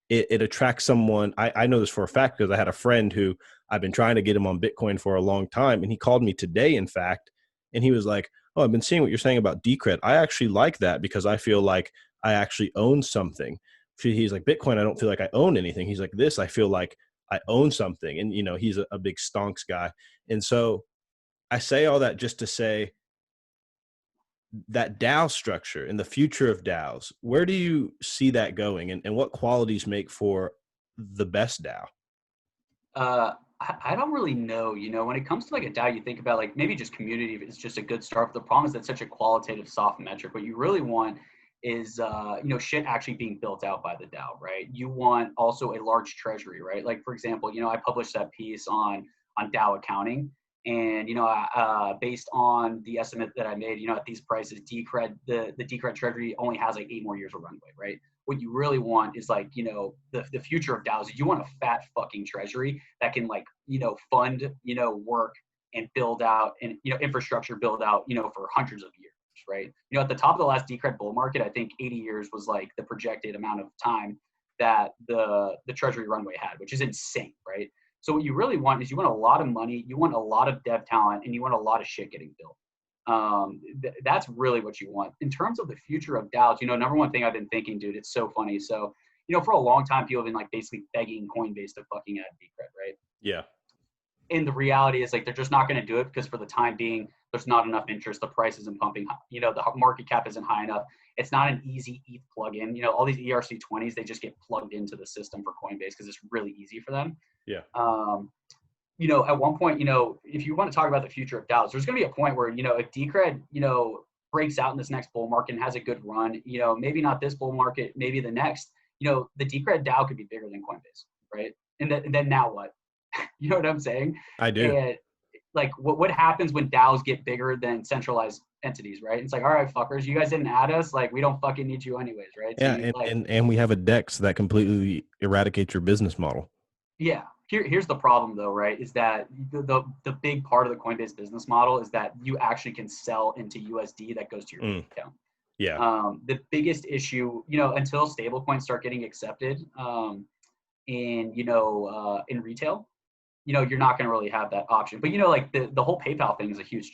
it attracts someone. I know this for a fact because I had a friend who I've been trying to get him on Bitcoin for a long time. And he called me today, in fact, and he was like, oh, I've been seeing what you're saying about Decred. I actually like that because I feel like I actually own something. He's like, Bitcoin, I don't feel like I own anything. He's like, this, I feel like I own something. And, he's a big stonks guy. And so I say all that just to say that DAO structure and the future of DAOs, where do you see that going, and what qualities make for the best DAO? I don't really know. When it comes to like a DAO, you think about like maybe just community is just a good start. But the problem is that's such a qualitative soft metric. What you really want is shit actually being built out by the DAO, right? You want also a large treasury, right? Like for example, I published that piece on DAO accounting, and based on the estimate that I made, at these prices, Decred the Decred treasury only has like 8 more years of runway, right? What you really want is like, the future of DAOs. You want a fat fucking treasury that can like, fund, work and build out and, infrastructure build out, for hundreds of years, right? At the top of the last Decred bull market, I think 80 years was like the projected amount of time that the treasury runway had, which is insane, right? So what you really want is you want a lot of money, you want a lot of dev talent, and you want a lot of shit getting built. That's really what you want. In terms of the future of DAOs, number one thing I've been thinking, dude, it's so funny. So, for a long time, people have been like basically begging Coinbase to fucking add Decred, right? Yeah. And the reality is like, they're just not going to do it because for the time being, there's not enough interest. The price isn't pumping. The market cap isn't high enough. It's not an easy ETH plugin. All these ERC20s, they just get plugged into the system for Coinbase because it's really easy for them. Yeah. At one point, if you want to talk about the future of DAOs, there's going to be a point where, if Decred, breaks out in this next bull market and has a good run, maybe not this bull market, maybe the next, the Decred DAO could be bigger than Coinbase, right? And then now what? You know what I'm saying? I do. And like, what happens when DAOs get bigger than centralized entities, right? It's like, all right, fuckers, you guys didn't add us. Like, we don't fucking need you anyways, right? So Yeah, and we have a DEX that completely eradicates your business model. Yeah. Here's the problem though, right? Is that the big part of the Coinbase business model is that you actually can sell into USD that goes to your bank account. Yeah. The biggest issue, until stablecoins start getting accepted in retail, you're not going to really have that option. But like the whole PayPal thing is a huge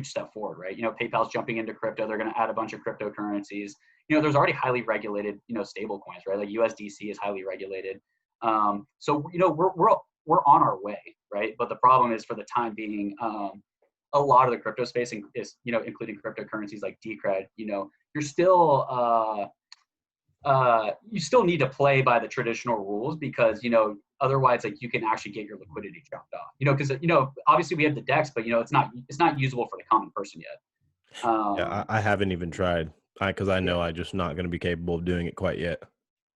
step forward, right? PayPal's jumping into crypto. They're going to add a bunch of cryptocurrencies. There's already highly regulated, stable coins, right? Like USDC is highly regulated. So we're on our way, right? But the problem is, for the time being, a lot of the crypto space is, including cryptocurrencies like Decred, you're still you still need to play by the traditional rules because otherwise, like, you can actually get your liquidity chopped off. Because obviously we have the DEX, but it's not usable for the common person yet. Yeah, I haven't even tried because I know I'm just not going to be capable of doing it quite yet.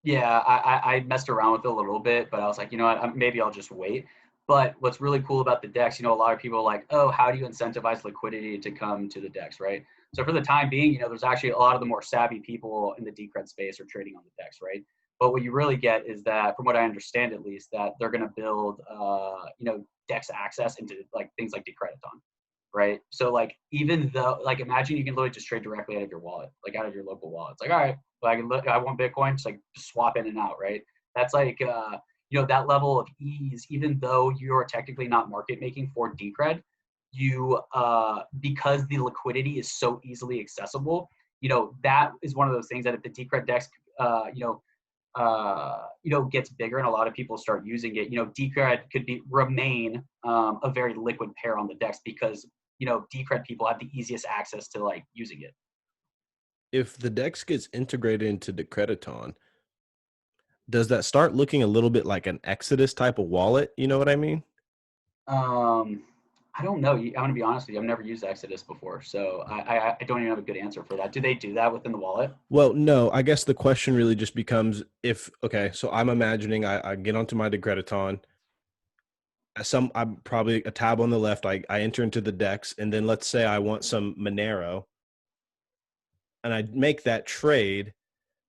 Yeah, I messed around with it a little bit, but I was like, what, maybe I'll just wait. But what's really cool about the DEX, a lot of people are like, oh, how do you incentivize liquidity to come to the DEX, right? So for the time being, there's actually a lot of the more savvy people in the Decred space are trading on the DEX, right? But what you really get is that, from what I understand at least, that they're going to build, DEX access into like things like Decrediton, right? So like, even though, like, imagine you can literally just trade directly out of your wallet, like out of your local wallet. It's like, all right, well, I want Bitcoin, just like swap in and out, right? That's like, that level of ease, even though you're technically not market making for Decred, you, because the liquidity is so easily accessible, that is one of those things that if the Decred DEX, gets bigger and a lot of people start using it, Decred could remain a very liquid pair on the DEX because, Decred people have the easiest access to like using it. If the DEX gets integrated into Decrediton, does that start looking a little bit like an Exodus type of wallet? You know what I mean? I don't know. I'm going to be honest with you. I've never used Exodus before, so I don't even have a good answer for that. Do they do that within the wallet? Well, no. I guess the question really just becomes so I'm imagining I get onto my Decrediton. I'm probably a tab on the left. I enter into the DEX, and then let's say I want some Monero, and I make that trade.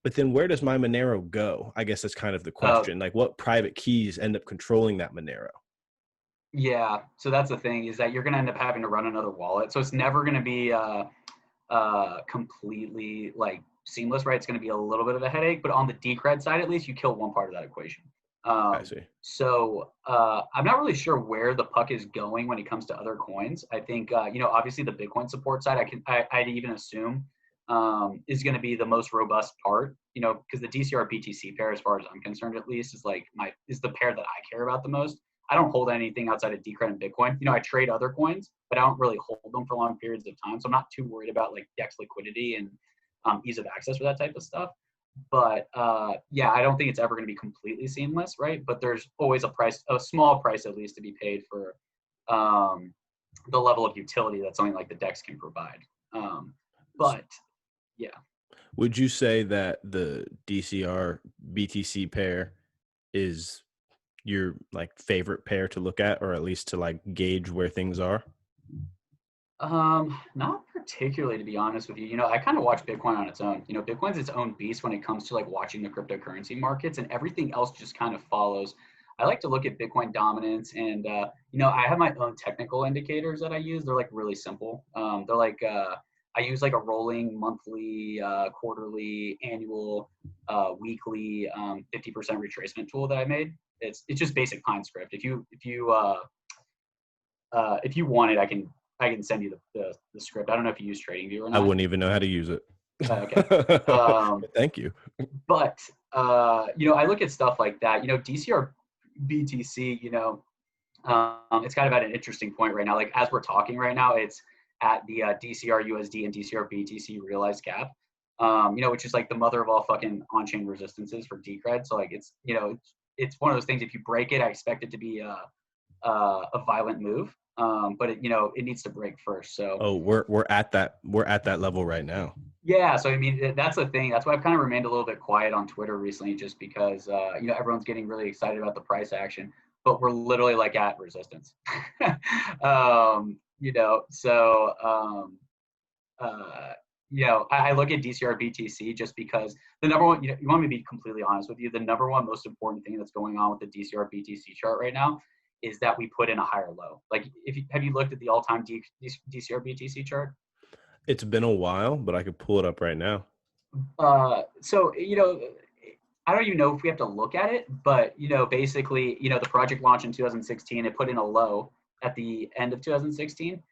But then where does my Monero go? I guess that's kind of the question. Like, what private keys end up controlling that Monero? Yeah, so that's the thing, is that you're going to end up having to run another wallet. So it's never going to be completely like seamless, right? It's going to be a little bit of a headache, but on the Decred side, at least you kill one part of that equation. I see. So I'm not really sure where the puck is going when it comes to other coins. I think, obviously the Bitcoin support side, I'd even assume is going to be the most robust part, because the DCR BTC pair, as far as I'm concerned, at least, is the pair that I care about the most. I don't hold anything outside of Decred and Bitcoin. I trade other coins, but I don't really hold them for long periods of time. So I'm not too worried about like DEX liquidity and ease of access for that type of stuff. But I don't think it's ever going to be completely seamless, right? But there's always a small price at least to be paid for the level of utility that something like the DEX can provide. But yeah. Would you say that the DCR BTC pair is your like favorite pair to look at, or at least to like gauge where things are? Not particularly, to be honest with you. I kind of watch Bitcoin on its own. Bitcoin's its own beast when it comes to like watching the cryptocurrency markets, and everything else just kind of follows. I like to look at Bitcoin dominance, and I have my own technical indicators that I use. They're like really simple. They're like I use like a rolling monthly, quarterly, annual, weekly 50% retracement tool that I made. It's just basic Pine script. If you want it, I can send you the script. I don't know if you use TradingView or not. I wouldn't even know how to use it. Okay. Thank you. But I look at stuff like that. DCR BTC. It's kind of at an interesting point right now. Like as we're talking right now, it's at the DCR USD and DCR BTC realized cap. Which is like the mother of all fucking on-chain resistances for Decred. So like it's one of those things. If you break it, I expect it to be a violent move. But it needs to break first. So we're at that level right now. Yeah, so I mean that's the thing. That's why I've kind of remained a little bit quiet on Twitter recently, just because everyone's getting really excited about the price action, but we're literally like at resistance. I look at DCR BTC just because the number one. You want me to be completely honest with you? The number one most important thing that's going on with the DCR BTC chart right now is that we put in a higher low. Like, have you looked at the all-time DCR BTC chart? It's been a while, but I could pull it up right now. So I don't even know if we have to look at it, but basically, the project launched in 2016. It put in a low at the end of 2016.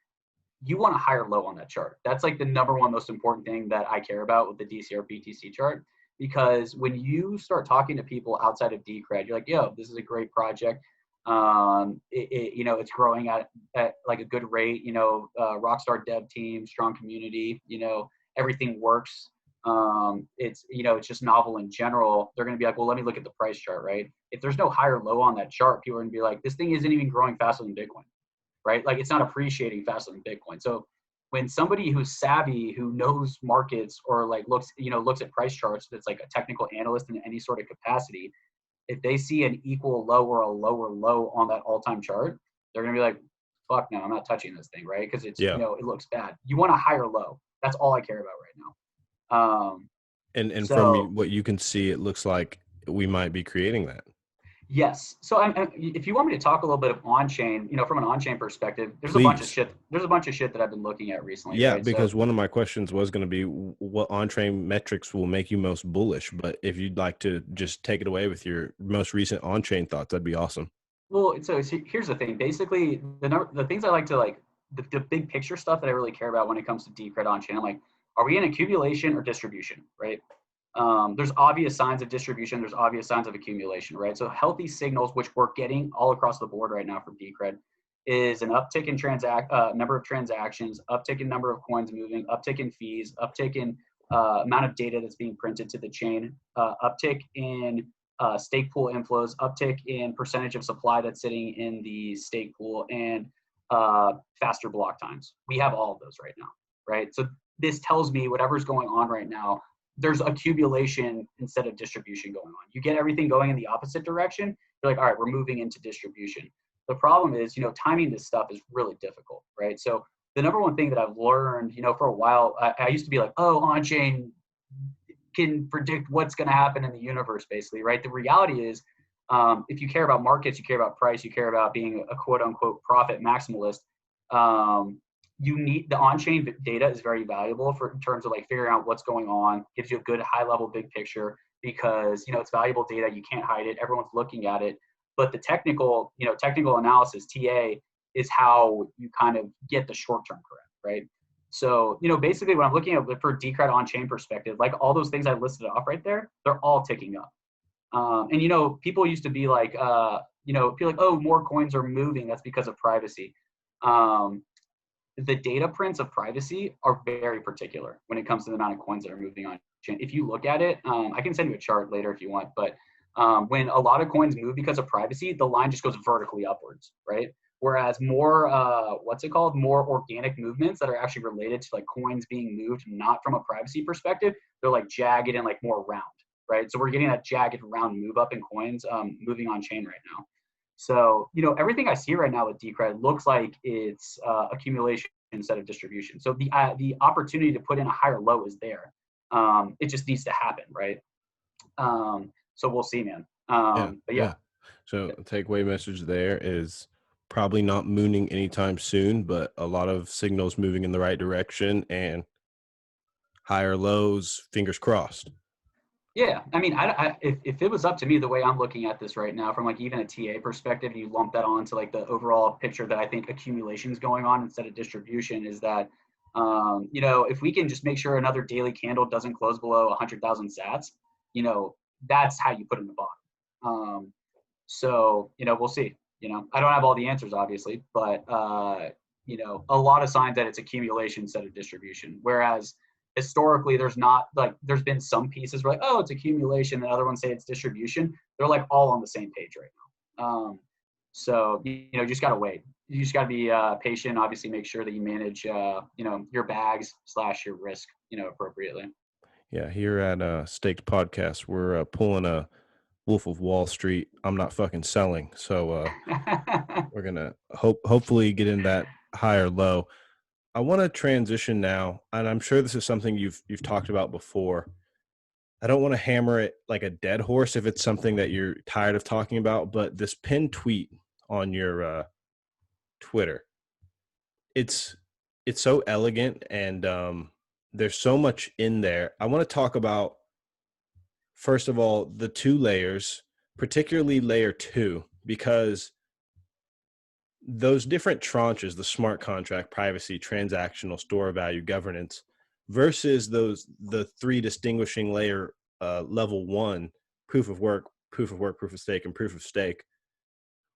You want a higher low on that chart. That's like the number one most important thing that I care about with the DCR BTC chart, because when you start talking to people outside of Decred, you're like, yo, this is a great project. It's growing at like a good rate, rockstar dev team, strong community, everything works. It's just novel in general. They're going to be like, well, let me look at the price chart, right? If there's no higher low on that chart, people are going to be like, this thing isn't even growing faster than Bitcoin, right? Like it's not appreciating faster than Bitcoin. So when somebody who's savvy, who knows markets, or like looks at price charts, that's like a technical analyst in any sort of capacity, if they see an equal low or a lower low on that all-time chart, they're going to be like, fuck no, I'm not touching this thing, right? Because it's, it looks bad. You want a higher low. That's all I care about right now. And from what you can see, it looks like we might be creating that. Yes. So if you want me to talk a little bit of on-chain, from an on-chain perspective, there's Please. a bunch of shit. There's a bunch of shit that I've been looking at recently. Yeah, right? because one of my questions was going to be what on-chain metrics will make you most bullish. But if you'd like to just take it away with your most recent on-chain thoughts, that'd be awesome. Well, so here's the thing. Basically, the things I like to like, the big picture stuff that I really care about when it comes to Decred on-chain, I'm like, are we in accumulation or distribution, right? There's obvious signs of distribution. There's obvious signs of accumulation, right? So healthy signals, which we're getting all across the board right now for Decred, is an uptick in number of transactions, uptick in number of coins moving, uptick in fees, uptick in amount of data that's being printed to the chain, uptick in stake pool inflows, uptick in percentage of supply that's sitting in the stake pool, and faster block times. We have all of those right now, right? So this tells me whatever's going on right now, there's accumulation instead of distribution going on. You get everything going in the opposite direction, you're like, all right, we're moving into distribution. The problem is, timing this stuff is really difficult, right? So the number one thing that I've learned, for a while, I used to be like, oh, on-chain can predict what's going to happen in the universe, basically, right? The reality is, if you care about markets, you care about price, you care about being a quote unquote profit maximalist, you need the on-chain data is very valuable in terms of like figuring out what's going on, gives you a good high level big picture because, it's valuable data. You can't hide it. Everyone's looking at it. But the technical analysis, TA, is how you kind of get the short-term correct, right? So, basically what I'm looking at for Decred on-chain perspective, like all those things I listed off right there, they're all ticking up. And, people used to be like, feel like, oh, more coins are moving. That's because of privacy. The data prints of privacy are very particular when it comes to the amount of coins that are moving on chain. If you look at it, I can send you a chart later if you want, but when a lot of coins move because of privacy, the line just goes vertically upwards, right? Whereas more, more organic movements that are actually related to like coins being moved, not from a privacy perspective, they're like jagged and like more round, right? So we're getting that jagged round move up in coins moving on chain right now. So, everything I see right now with Decred looks like it's accumulation instead of distribution. So the opportunity to put in a higher low is there. It just needs to happen, right? So we'll see, man. But yeah. So the takeaway message there is probably not mooning anytime soon, but a lot of signals moving in the right direction and higher lows, fingers crossed. Yeah, I mean, if it was up to me, the way I'm looking at this right now, from like even a TA perspective, you lump that onto like the overall picture that I think accumulation is going on instead of distribution, is that, if we can just make sure another daily candle doesn't close below 100,000 sats, that's how you put in the bottom. So, we'll see. I don't have all the answers, obviously, but, a lot of signs that it's accumulation instead of distribution. Whereas historically, there's been some pieces where like, oh, it's accumulation, and other ones say it's distribution. They're like all on the same page right now. So, you just got to wait. You just got to be patient, obviously make sure that you manage, your bags / your risk, appropriately. Yeah. Here at Staked Podcast, we're pulling a Wolf of Wall Street. I'm not fucking selling. So we're going to hopefully get in that higher low. I want to transition now, and I'm sure this is something you've talked about before. I don't want to hammer it like a dead horse if it's something that you're tired of talking about, but this pinned tweet on your Twitter, it's so elegant, and there's so much in there. I want to talk about, first of all, the two layers, particularly layer 2, because those different tranches, the smart contract, privacy, transactional, store of value, governance, versus the 3 distinguishing layer, level 1, proof of work, proof of stake, and proof of stake.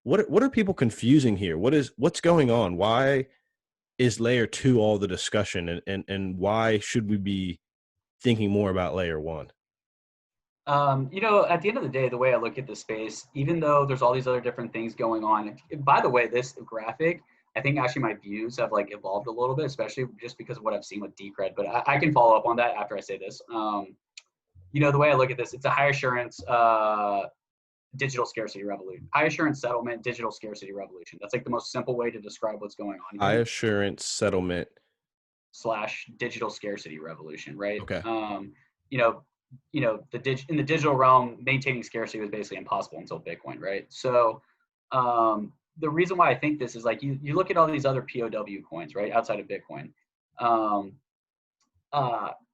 What are people confusing here? What's going on? Why is layer 2 all the discussion, and why should we be thinking more about layer 1? At the end of the day, the way I look at the space, even though there's all these other different things going on, by the way, this graphic, I think actually my views have like evolved a little bit, especially just because of what I've seen with Decred, but I can follow up on that after I say this. The way I look at this, it's a high assurance, digital scarcity revolution. High assurance settlement, digital scarcity revolution. That's like the most simple way to describe what's going on here. High assurance settlement / digital scarcity revolution, right? Okay. In the digital realm, maintaining scarcity was basically impossible until Bitcoin, right? So the reason why I think this is like, you look at all these other POW coins, right, outside of Bitcoin.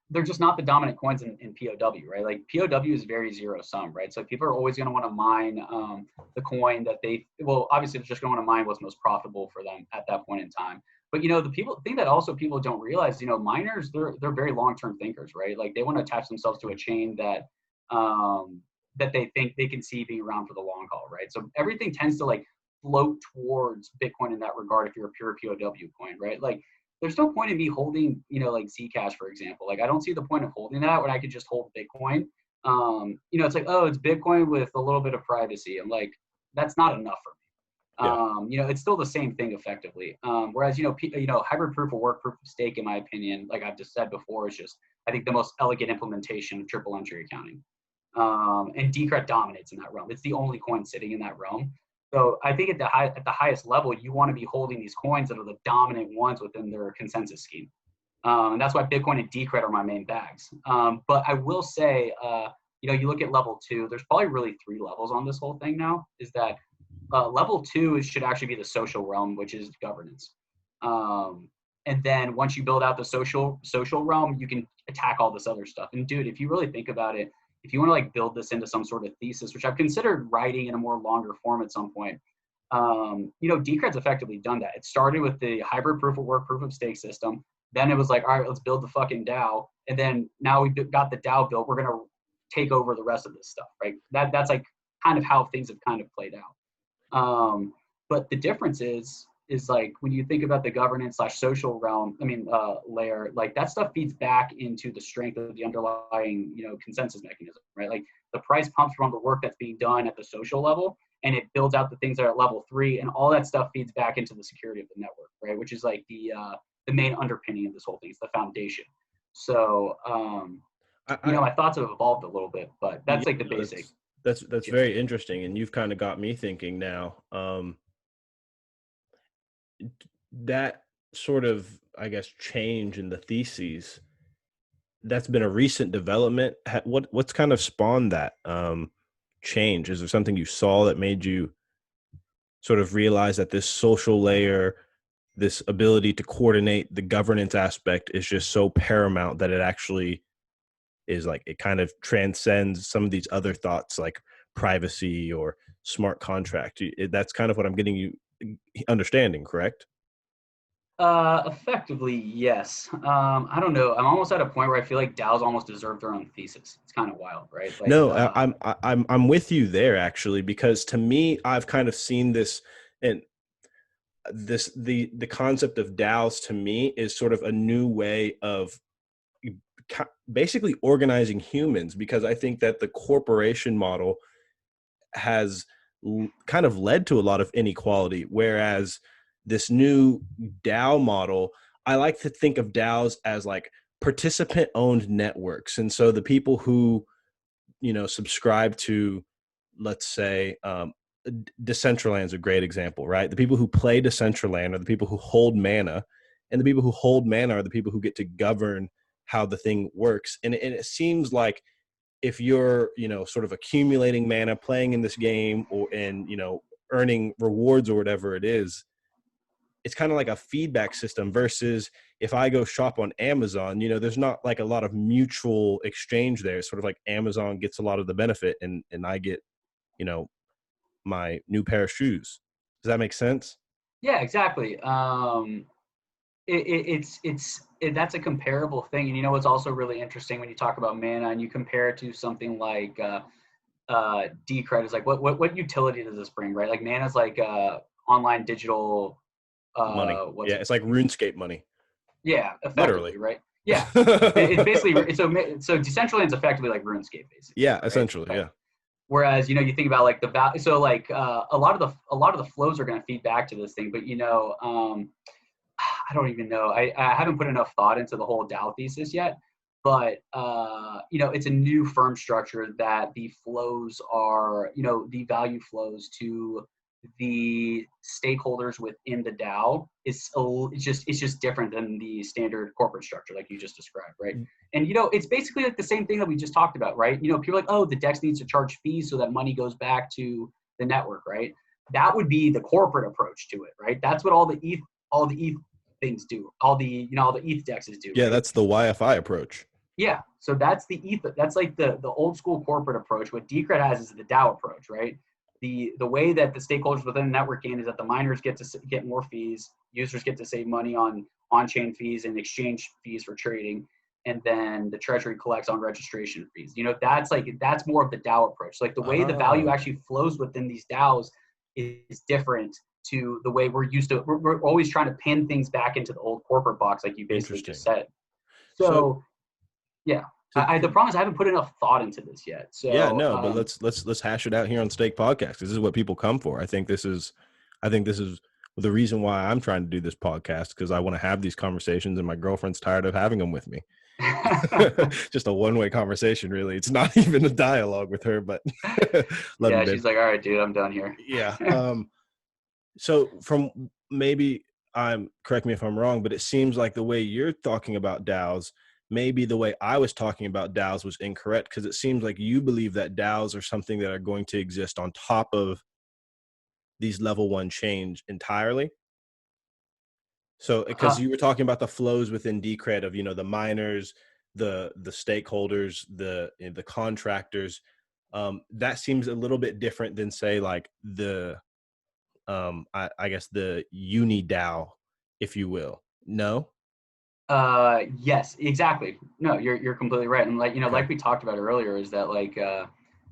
They're just not the dominant coins in POW, right? Like POW is very zero sum, right? So people are always going to want to mine the coin that obviously they're just going to want to mine what's most profitable for them at that point in time. But the thing that also people don't realize, miners, they're very long-term thinkers, right? Like they want to attach themselves to a chain that they think they can see being around for the long haul, right? So everything tends to like float towards Bitcoin in that regard if you're a pure POW coin, right? Like there's no point in me holding, like Zcash, for example. Like I don't see the point of holding that when I could just hold Bitcoin. It's like, oh, it's Bitcoin with a little bit of privacy. I'm like, that's not enough for me. Yeah. It's still the same thing effectively. Whereas, hybrid proof of work, proof of stake, in my opinion, like I've just said before, is just, I think, the most elegant implementation of triple entry accounting. And Decred dominates in that realm. It's the only coin sitting in that realm. So I think at the highest level, you want to be holding these coins that are the dominant ones within their consensus scheme. And that's why Bitcoin and Decred are my main bags. But I will say, you look at level 2, there's probably really 3 levels on this whole thing now, is that level 2 should actually be the social realm, which is governance. And then once you build out the social realm, you can attack all this other stuff. And dude, if you really think about it, if you want to like build this into some sort of thesis, which I've considered writing in a more longer form at some point, you know, Decred's effectively done that. It started with the hybrid proof of work, proof of stake system. Then it was like, all right, let's build the fucking DAO. And then now we've got the DAO built. We're going to take over the rest of this stuff, right? That's like kind of how things have kind of played out. But the difference is like when you think about the governance / social realm, layer, like that stuff feeds back into the strength of the underlying, you know, consensus mechanism, right? Like the price pumps from the work that's being done at the social level, and it builds out the things that are at level 3, and all that stuff feeds back into the security of the network, right? Which is like the main underpinning of this whole thing. It's the foundation. So, you know, my thoughts have evolved a little bit, but that's like the basic. That's very interesting, and you've kind of got me thinking now. That sort of, I guess, change in the theses, that's been a recent development. What's kind of spawned that change? Is there something you saw that made you sort of realize that this social layer, this ability to coordinate the governance aspect is just so paramount that it actually is like, it kind of transcends some of these other thoughts like privacy or smart contract? That's kind of what I'm getting you understanding, correct? Effectively, yes. I don't know. I'm almost at a point where I feel like DAOs almost deserve their own thesis. It's kind of wild, right? Like, No, I'm with you there actually, because to me, I've kind of seen this, and the concept of DAOs to me is sort of a new way of basically organizing humans, because I think that the corporation model has kind of led to a lot of inequality, whereas this new DAO model, I like to think of DAOs as like participant owned networks. And so the people who, you know, subscribe to, let's say, Decentraland is a great example, right? The people who play Decentraland are the people who hold mana, and the people who hold mana are the people who get to govern how the thing works. And it seems like if you're, you know, sort of accumulating mana, playing in this game, and, you know, earning rewards or whatever it is, it's kind of like a feedback system, versus if I go shop on Amazon, you know, there's not like a lot of mutual exchange there. It's sort of like Amazon gets a lot of the benefit, and I get, you know, my new pair of shoes. Does that make sense? yeah, exactly. That's a comparable thing. And you know what's also really interesting when you talk about mana and you compare it to something like Decred, is like what utility does this bring, right? Like mana is like online digital Money. Yeah, it's like RuneScape money. Yeah, Literally. effectively, right? Yeah. It's basically so Decentraland's effectively like RuneScape, basically. Yeah, right? essentially, yeah. Whereas, you know, you think about like the value, so like a lot of the flows are going to feed back to this thing, but you know, I don't even know. I haven't put enough thought into the whole DAO thesis yet, but you know, it's a new firm structure that the flows are, you know, the value flows to the stakeholders within the DAO it's just different than the standard corporate structure like you just described, right? And you know, it's basically like the same thing that we just talked about, right? You know, people are like, oh, the DEX needs to charge fees so that money goes back to the network, right? That would be the corporate approach to it, right? That's what all the ETH things do. All the ETH DEXs do. Yeah, right? that's the YFI approach. Yeah, so that's the ETH. That's like the old school corporate approach. What Decred has is the DAO approach, right? The way that the stakeholders within the network gain is that the miners get to get more fees, users get to save money on chain fees and exchange fees for trading, and then the treasury collects on registration fees. You know, that's more of the DAO approach. Like the way the value actually flows within these DAOs is different to the way we're used to. We're always trying to pin things back into the old corporate box, like you basically just said. So yeah. The problem is I haven't put enough thought into this yet. So yeah, no, but let's hash it out here on Stake Podcast. This is what people come for. I think this is the reason why I'm trying to do this podcast, because I want to have these conversations, and my girlfriend's tired of having them with me. Just a one-way conversation, really. It's not even a dialogue with her, but yeah, she's like, all right, dude, I'm done here. Yeah. So from maybe correct me if I'm wrong, but it seems like the way you're talking about DAOs, maybe the way I was talking about DAOs was incorrect, because it seems like you believe that DAOs are something that are going to exist on top of these level 1 chains entirely. So, because you were talking about the flows within Decred of, you know, the miners, the stakeholders, the contractors, that seems a little bit different than, say, like the I guess the uni DAO, if you will. No? Yes, exactly. No, you're completely right. And like, Okay. like we talked about earlier, is that like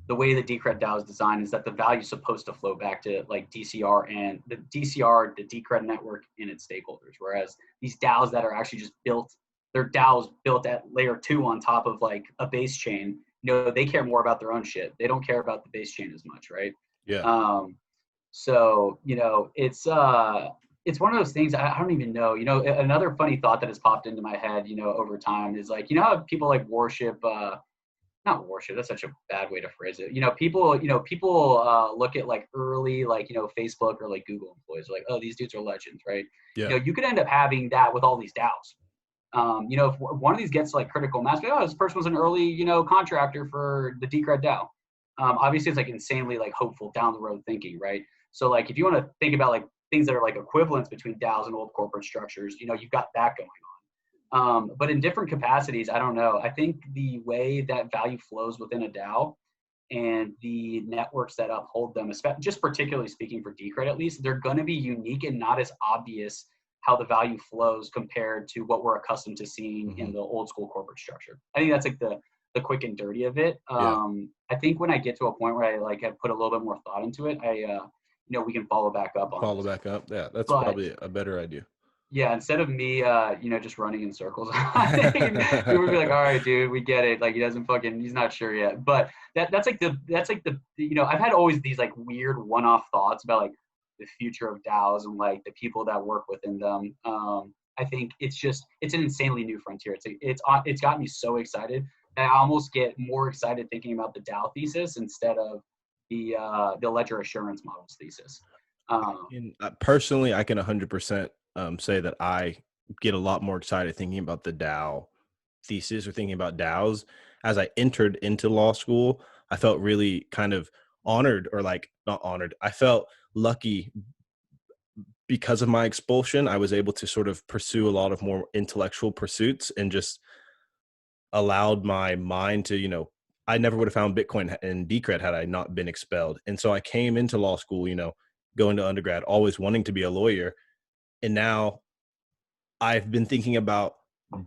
the way the Decred DAO is designed is that the value is supposed to flow back to like DCR and the DCR, the Decred network and its stakeholders. Whereas these DAOs that are actually just built, they're DAOs built at layer 2 on top of like a base chain. They care more about their own shit. They don't care about the base chain as much, right? Yeah. So, it's one of those things I don't even know. Another funny thought that has popped into my head, over time is like, how people like worship, not worship, that's such a bad way to phrase it. People look at like early, like, Facebook or like Google employees, like, oh, these dudes are legends, right? Yeah. You could end up having that with all these DAOs. If one of these gets like critical mass, oh, this person was an early, contractor for the Decred DAO. Obviously, it's like insanely like hopeful down the road thinking, right? So like if you want to think about like things that are like equivalents between DAOs and old corporate structures, you've got that going on. But in different capacities, I don't know. I think the way that value flows within a DAO and the networks that uphold them, just particularly speaking for Decred at least, they're going to be unique and not as obvious how the value flows compared to what we're accustomed to seeing in the old school corporate structure. I think that's like the quick and dirty of it. I think when I get to a point where I like have put a little bit more thought into it, we can follow back up on Follow this. back up. Yeah, that's probably a better idea. Yeah, instead of me, just running in circles, we would be like, all right, dude, we get it. Like he's not sure yet. But that's like the I've had always these like weird one-off thoughts about like the future of DAOs and like the people that work within them. I think it's an insanely new frontier. It's gotten me so excited. I almost get more excited thinking about the DAO thesis instead of the ledger assurance models thesis. Personally, I can 100% say that I get a lot more excited thinking about the DAO thesis or thinking about DAOs. As I entered into law school, I felt really kind of honored, or like not honored. I felt lucky because of my expulsion. I was able to sort of pursue a lot of more intellectual pursuits and just allowed my mind to, I never would have found Bitcoin and Decred had I not been expelled. And so I came into law school, going to undergrad, always wanting to be a lawyer. And now I've been thinking about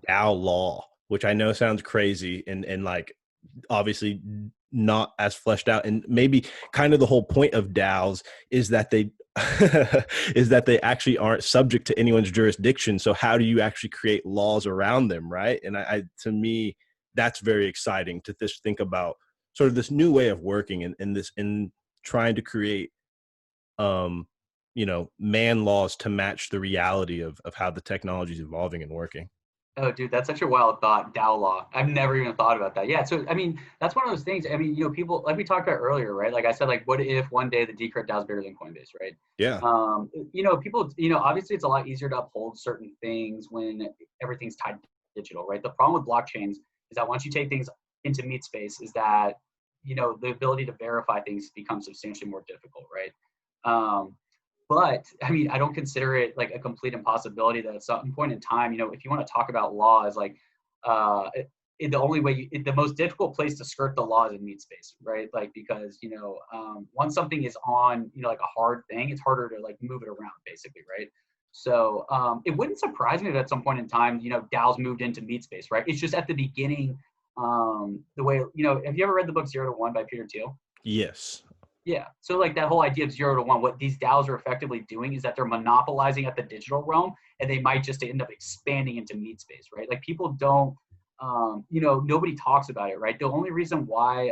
DAO law, which I know sounds crazy and like obviously not as fleshed out. And maybe kind of the whole point of DAOs is that they is that they actually aren't subject to anyone's jurisdiction. So how do you actually create laws around them, right? And I to me, that's very exciting to just think about sort of this new way of working and trying to create man laws to match the reality of how the technology is evolving and working. Oh, dude, that's such a wild thought. DAO law. I've never even thought about that. Yeah. So, I mean, that's one of those things. I mean, people, like we talked about earlier, right? Like I said, like, what if one day the Decred DAO is bigger than Coinbase, right? Yeah. People, obviously it's a lot easier to uphold certain things when everything's tied to digital, right? The problem with blockchains is that once you take things into meat space, is that, the ability to verify things becomes substantially more difficult, right? But I mean, I don't consider it like a complete impossibility that at some point in time, if you want to talk about law as like, the only way, the most difficult place to skirt the law is in meat space, right? Like, because, once something is on, like a hard thing, it's harder to like move it around basically, right? So it wouldn't surprise me that at some point in time, DAOs moved into meat space, right? It's just at the beginning, the way, have you ever read the book 0 to 1 by Peter Thiel? Yes. Yeah. So like that whole idea of 0 to 1, what these DAOs are effectively doing is that they're monopolizing at the digital realm, and they might just end up expanding into meat space, right? Like people don't, nobody talks about it, right? The only reason why,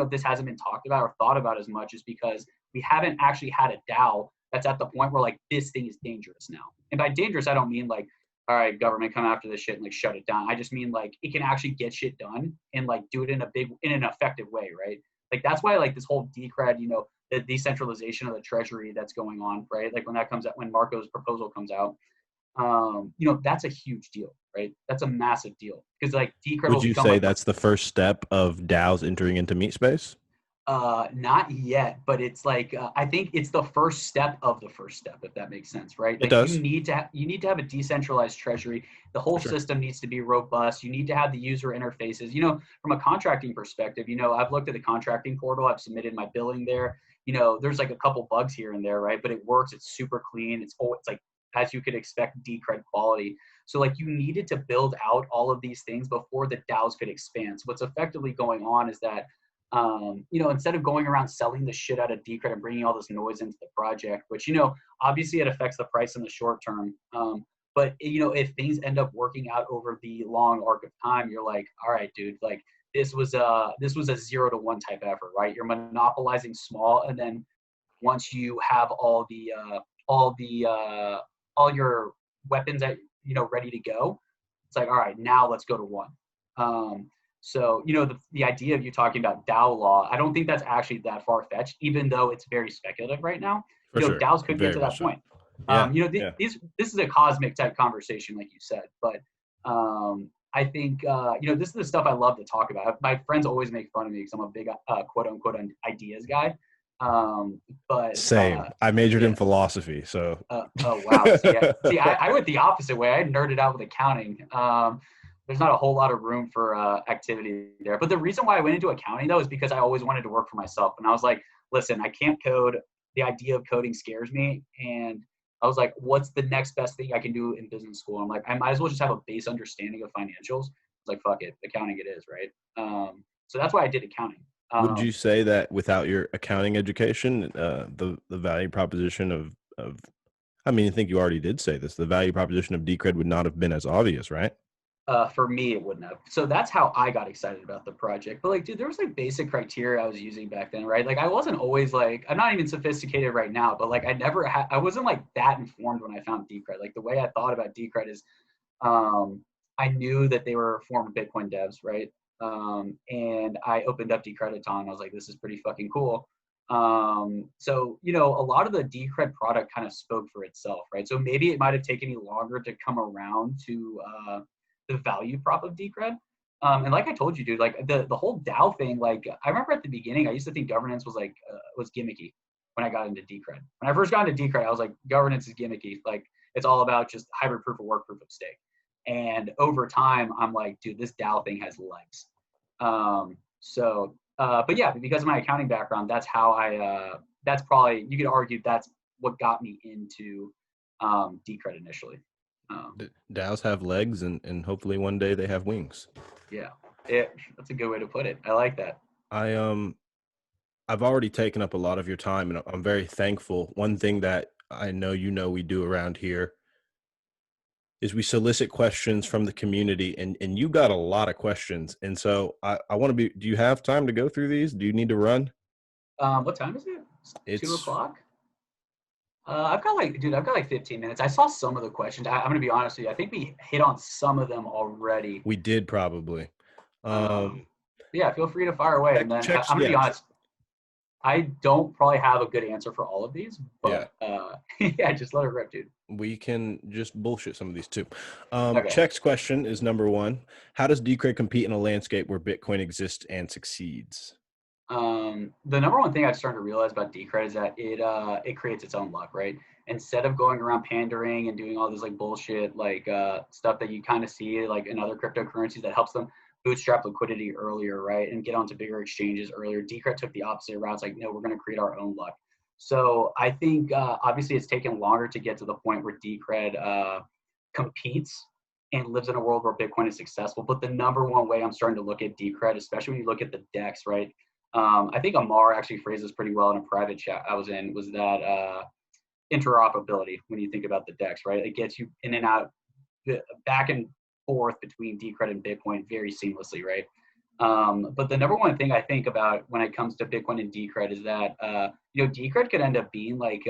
this hasn't been talked about or thought about as much is because we haven't actually had a DAO that's at the point where like this thing is dangerous now. And by dangerous, I don't mean like, all right, government come after this shit and like shut it down. I just mean like it can actually get shit done and like do it in an effective way, right? Like that's why like this whole Decred, the decentralization of the treasury that's going on, right? Like when that comes out, when Marco's proposal comes out, that's a huge deal, right? That's a massive deal because like Decred. Would you say that's the first step of DAOs entering into meat space? Not yet, but it's like I think it's the first step of the first step, if that makes sense, right? It Like does. you need to have a decentralized treasury. The whole Sure. system needs to be robust. You need to have the user interfaces. From a contracting perspective, I've looked at the contracting portal. I've submitted my billing there. There's like a couple bugs here and there, right? But it works. It's super clean. It's like as you could expect, Decred quality. So like you needed to build out all of these things before the DAOs could expand. So what's effectively going on is that instead of going around selling the shit out of Decred and bringing all this noise into the project, which, obviously it affects the price in the short term. But if things end up working out over the long arc of time, you're like, all right, dude, like this was a 0 to 1 type effort, right? You're monopolizing small. And then once you have all your weapons ready to go, it's like, all right, now let's go to one. So, the idea of you talking about DAO law, I don't think that's actually that far-fetched, even though it's very speculative right now. For sure. DAOs could get Very to much that point. Yeah. This is a cosmic type conversation, like you said, but I think, this is the stuff I love to talk about. My friends always make fun of me because I'm a big quote unquote ideas guy. But Same. I majored in philosophy, so. Oh wow. See, I went the opposite way. I nerded out with accounting. There's not a whole lot of room for activity there. But the reason why I went into accounting though is because I always wanted to work for myself. And I was like, listen, I can't code. The idea of coding scares me. And I was like, what's the next best thing I can do in business school? I'm like, I might as well just have a base understanding of financials. It's like, fuck it, accounting it is, right? So that's why I did accounting. Would you say that without your accounting education, the value proposition of I mean, I think you already did say this, the value proposition of Decred would not have been as obvious, right? For me, it wouldn't have. So that's how I got excited about the project. But like, dude, there was like basic criteria I was using back then, right? Like I wasn't always like, I'm not even sophisticated right now, but like I wasn't like that informed when I found Decred. Like the way I thought about Decred is, I knew that they were former Bitcoin devs, right? And I opened up Decrediton. I was like, this is pretty fucking cool. So, a lot of the Decred product kind of spoke for itself, right? So maybe it might have taken me longer to come around to the value prop of Decred. And like I told you, dude, like the whole DAO thing, like I remember at the beginning, I used to think governance was like, was gimmicky when I got into Decred. When I first got into Decred, I was like, governance is gimmicky. Like it's all about just hybrid proof of work, proof of stake. And over time, I'm like, dude, this DAO thing has legs. But yeah, because of my accounting background, that's how that's probably, you could argue that's what got me into Decred initially. DAOs have legs and hopefully one day they have wings. Yeah, that's a good way to put it. I like that. I've already taken up a lot of your time and I'm very thankful. One thing that I know we do around here is we solicit questions from the community and you got a lot of questions. And so I want to do you have time to go through these? Do you need to run? What time is it? It's 2 o'clock. I've got like 15 minutes. I saw some of the questions. I'm going to be honest with you. I think we hit on some of them already. We did probably. Yeah, feel free to fire away. And then I'm going to be honest. I don't probably have a good answer for all of these, but yeah, just let it rip, dude. We can just bullshit some of these too. Okay. Check's question is number one. How does Decred compete in a landscape where Bitcoin exists and succeeds? The number one thing I've started to realize about Decred is that it creates its own luck, right? Instead of going around pandering and doing all this like bullshit, like stuff that you kind of see like in other cryptocurrencies that helps them bootstrap liquidity earlier, right? And get onto bigger exchanges earlier. Decred took the opposite route. It's like, no, we're going to create our own luck. So I think obviously it's taken longer to get to the point where Decred competes and lives in a world where Bitcoin is successful. But the number one way I'm starting to look at Decred, especially when you look at the DEX, right? I think Amar actually phrased this pretty well in a private chat I was in, was that interoperability when you think about the DEX, right? It gets you in and out, back and forth between Decred and Bitcoin very seamlessly, right? But the number one thing I think about when it comes to Bitcoin and Decred is that, Decred could end up being like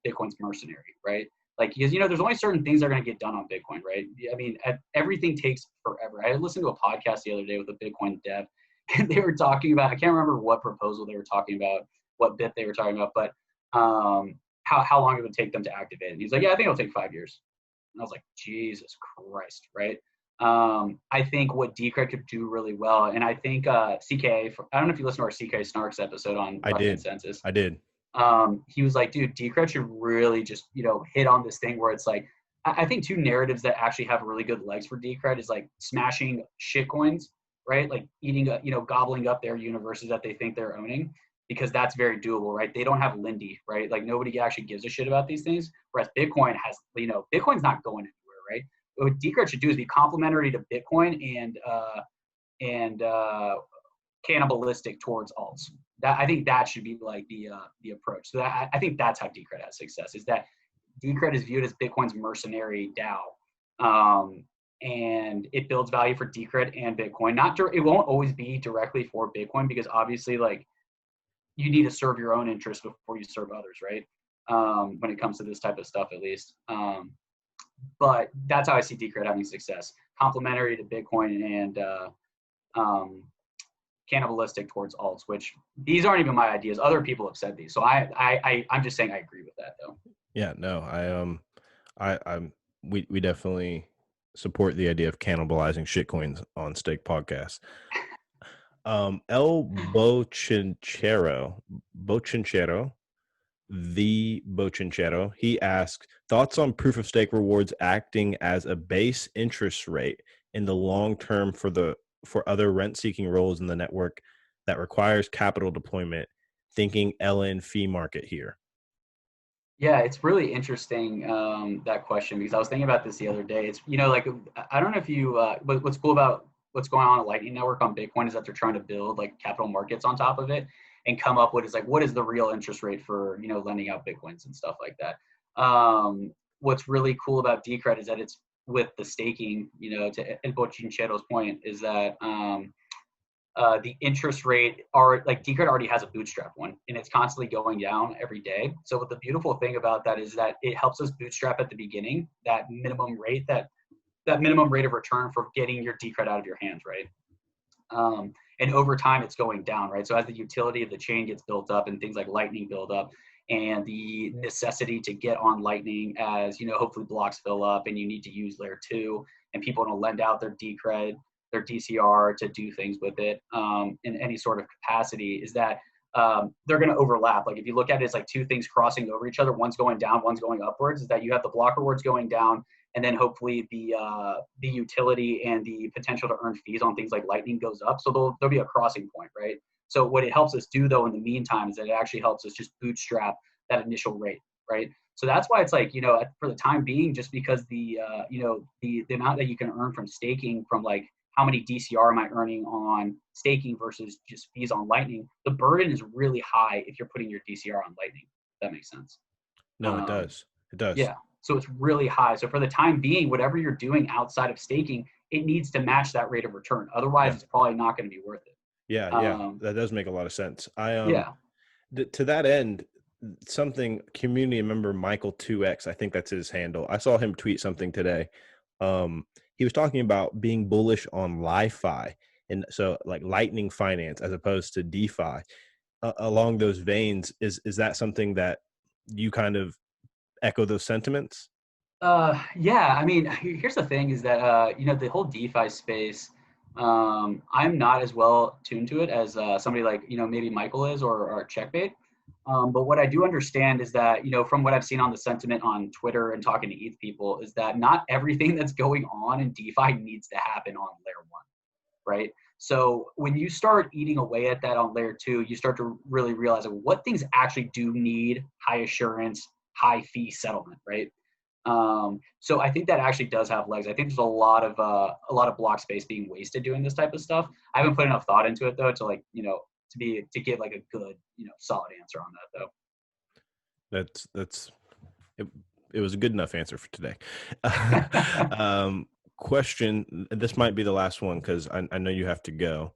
Bitcoin's mercenary, right? Like, because, there's only certain things that are going to get done on Bitcoin, right? I mean, everything takes forever. I listened to a podcast the other day with a Bitcoin dev, and they were talking about, I can't remember what proposal they were talking about, what bit they were talking about, but how long it would take them to activate it. And he's like, yeah, I think it'll take 5 years. And I was like, Jesus Christ, right? I think what Decred could do really well, and I think CK, I don't know if you listen to our CK Snarks episode on I Rough did. Consensus. I did. He was like, dude, Decred should really just, hit on this thing where it's like, I think two narratives that actually have really good legs for Decred is like smashing shitcoins, right? Like eating, gobbling up their universes that they think they're owning, because that's very doable, right? They don't have Lindy, right? Like nobody actually gives a shit about these things. Whereas Bitcoin has, Bitcoin's not going anywhere, right? What Decred should do is be complementary to Bitcoin and cannibalistic towards alts. That, I think that should be like the approach. So I think that's how Decred has success, is that Decred is viewed as Bitcoin's mercenary DAO. And it builds value for Decred and Bitcoin. It won't always be directly for Bitcoin, because obviously like you need to serve your own interests before you serve others, right? When it comes to this type of stuff, at least. But that's how I see Decred having success, complementary to Bitcoin and cannibalistic towards alts, which these aren't even my ideas. Other people have said these. So I'm just saying I agree with that though. Yeah, no, we definitely support the idea of cannibalizing shitcoins on Stake Podcast. El Bochinchero, he asks, thoughts on proof of stake rewards acting as a base interest rate in the long term for other rent seeking roles in the network that requires capital deployment, thinking LN fee market here. Yeah, it's really interesting, that question, because I was thinking about this the other day. It's, like, I don't know if you, what's cool about what's going on at Lightning Network on Bitcoin is that they're trying to build like capital markets on top of it and come up with, is like, what is the real interest rate for, lending out Bitcoins and stuff like that. What's really cool about Decred is that it's with the staking, to El Bochinchero's point, is that, the interest rate are like Decred already has a bootstrap one, and it's constantly going down every day. So what the beautiful thing about that is that it helps us bootstrap at the beginning, that minimum rate of return for getting your Decred out of your hands, right? And over time it's going down, right? So as the utility of the chain gets built up and things like Lightning build up, and the necessity to get on Lightning as, hopefully blocks fill up and you need to use layer 2 and people want to lend out their Decred, their DCR to do things with it, in any sort of capacity, is that they're going to overlap. Like if you look at it as like two things crossing over each other, one's going down, one's going upwards, is that you have the block rewards going down, and then hopefully the utility and the potential to earn fees on things like Lightning goes up. So there'll be a crossing point, right? So what it helps us do though in the meantime is that it actually helps us just bootstrap that initial rate, right? So that's why it's like, for the time being, just because the amount that you can earn from staking, from like how many DCR am I earning on staking versus just fees on Lightning, the burden is really high if you're putting your DCR on Lightning. If that makes sense. No, it does. It does. Yeah. So it's really high. So for the time being, whatever you're doing outside of staking, it needs to match that rate of return. Otherwise, It's probably not going to be worth it. Yeah. That does make a lot of sense. To that end, something community member Michael 2X, I think that's his handle. I saw him tweet something today. He was talking about being bullish on Li-Fi, and so like Lightning Finance as opposed to DeFi. Along those veins, is that something that you kind of echo those sentiments? Yeah. I mean, here's the thing: is that the whole DeFi space, I'm not as well tuned to it as somebody like maybe Michael is, or Checkmate. But what I do understand is that, from what I've seen on the sentiment on Twitter and talking to ETH people, is that not everything that's going on in DeFi needs to happen on layer 1, right? So when you start eating away at that on layer 2, you start to really realize what things actually do need high assurance, high fee settlement, right? So I think that actually does have legs. I think there's a lot of block space being wasted doing this type of stuff. I haven't put enough thought into it though to to get like a good, solid answer on that though. That's it was a good enough answer for today. Question, this might be the last one because I know you have to go.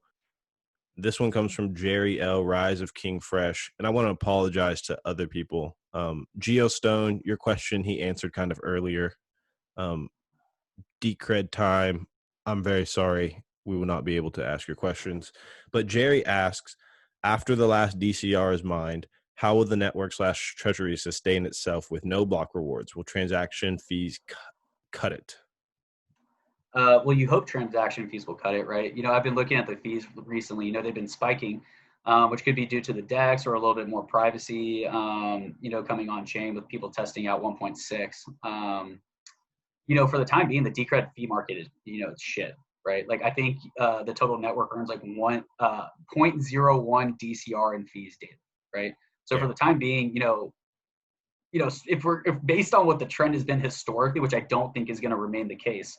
This one comes from Jerry L. Rise of King Fresh, and I want to apologize to other people. Geostone, your question he answered kind of earlier. Decred time, I'm very sorry. We will not be able to ask your questions. But Jerry asks, after the last DCR is mined, how will the network/treasury sustain itself with no block rewards? Will transaction fees cut it? Well, you hope transaction fees will cut it, right? I've been looking at the fees recently. They've been spiking, which could be due to the DEX or a little bit more privacy, coming on chain with people testing out 1.6. For the time being, the Decred fee market is, it's shit, right? Like I think the total network earns like 0.01 DCR in fees daily, right? So for the time being, if based on what the trend has been historically, which I don't think is going to remain the case,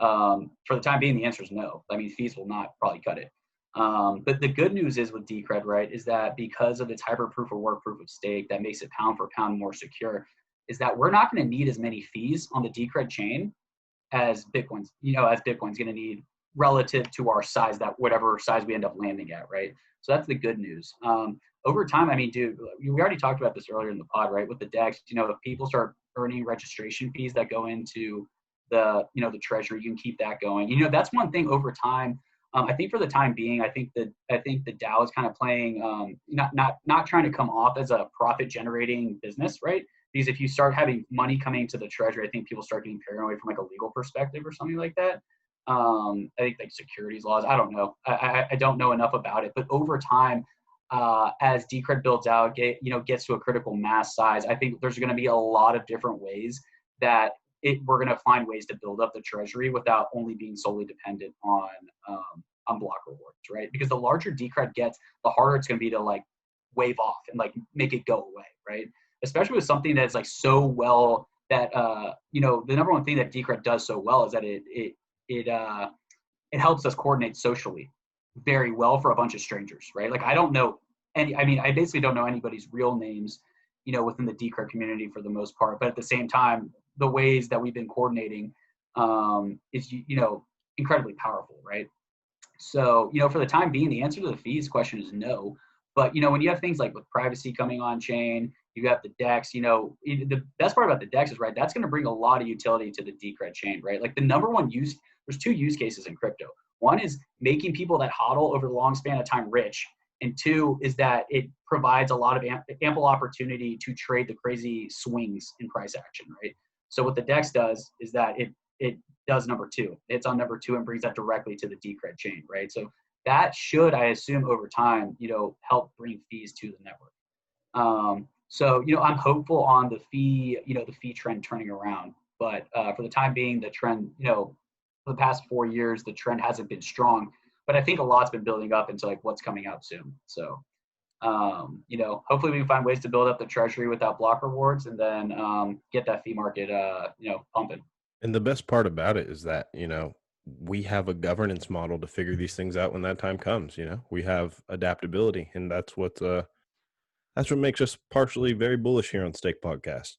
for the time being, the answer is no. I mean, fees will not probably cut it. But the good news is with Decred, right, is that because of its hybrid proof of work, proof of stake, that makes it pound for pound more secure, is that we're not going to need as many fees on the Decred chain as Bitcoin's going to need relative to our size, that whatever size we end up landing at, right? So that's the good news. Over time, I mean, dude, we already talked about this earlier in the pod, right? With the DEX, if people start earning registration fees that go into the treasury, you can keep that going. That's one thing over time. I think for the time being, I think the DAO is kind of playing, not trying to come off as a profit generating business, right? Because if you start having money coming to the treasury, I think people start getting paranoid from like a legal perspective or something like that. I think like securities laws, I don't know. I don't know enough about it, but over time, as Decred builds out, gets to a critical mass size, I think there's going to be a lot of different ways that we're going to find ways to build up the treasury without only being solely dependent on block rewards, right? Because the larger Decred gets, the harder it's going to be to like wave off and like make it go away, right? Especially with something that's like so well that the number one thing that Decred does so well is that it helps us coordinate socially very well for a bunch of strangers, right? Like I basically don't know anybody's real names, within the Decred community for the most part, but at the same time, the ways that we've been coordinating is incredibly powerful, right? So for the time being, the answer to the fees question is no. But when you have things like with privacy coming on chain, you have the DEX. The best part about the DEX is, right, that's going to bring a lot of utility to the Decred chain, right? Like the number one there's two use cases in crypto. One is making people that hodl over the long span of time rich, and two is that it provides a lot of ample opportunity to trade the crazy swings in price action, right? So what the DEX does is that it does number two. It's on number two and brings that directly to the Decred chain, right? So that should, I assume, over time, help bring fees to the network. So I'm hopeful on the fee trend turning around. But for the time being, the trend, for the past 4 years, the trend hasn't been strong. But I think a lot's been building up into like what's coming out soon. So hopefully we can find ways to build up the treasury without block rewards, and then get that fee market pumping. And the best part about it is that, we have a governance model to figure these things out when that time comes. We have adaptability, and that's what makes us partially very bullish here on Stake Podcast.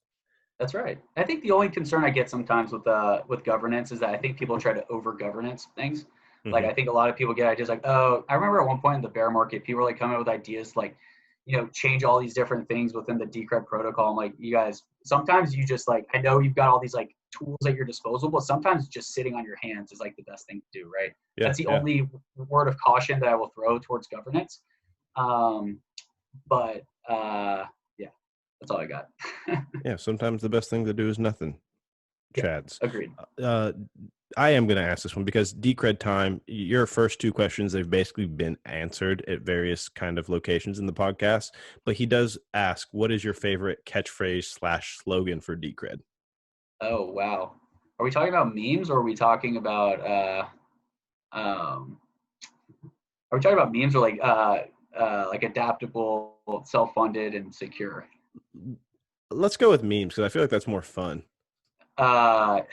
That's right. I think the only concern I get sometimes with governance is that I think people try to over governance things. Like I think a lot of people get ideas like, oh, I remember at one point in the bear market, people were like coming up with ideas like, change all these different things within the Decred protocol. I'm like, you guys, sometimes you just like, I know you've got all these like tools at your disposal, but sometimes just sitting on your hands is like the best thing to do, right? Yeah, that's the only word of caution that I will throw towards governance. But yeah, that's all I got. Yeah, sometimes the best thing to do is nothing. Chads. Yeah, agreed. I am going to ask this one because Decred time, your first two questions, they've basically been answered at various kind of locations in the podcast. But he does ask, what is your favorite catchphrase / slogan for Decred? Oh, wow. Are we talking about memes, or are we talking about memes, or like adaptable, self-funded, and secure? Let's go with memes because I feel like that's more fun. I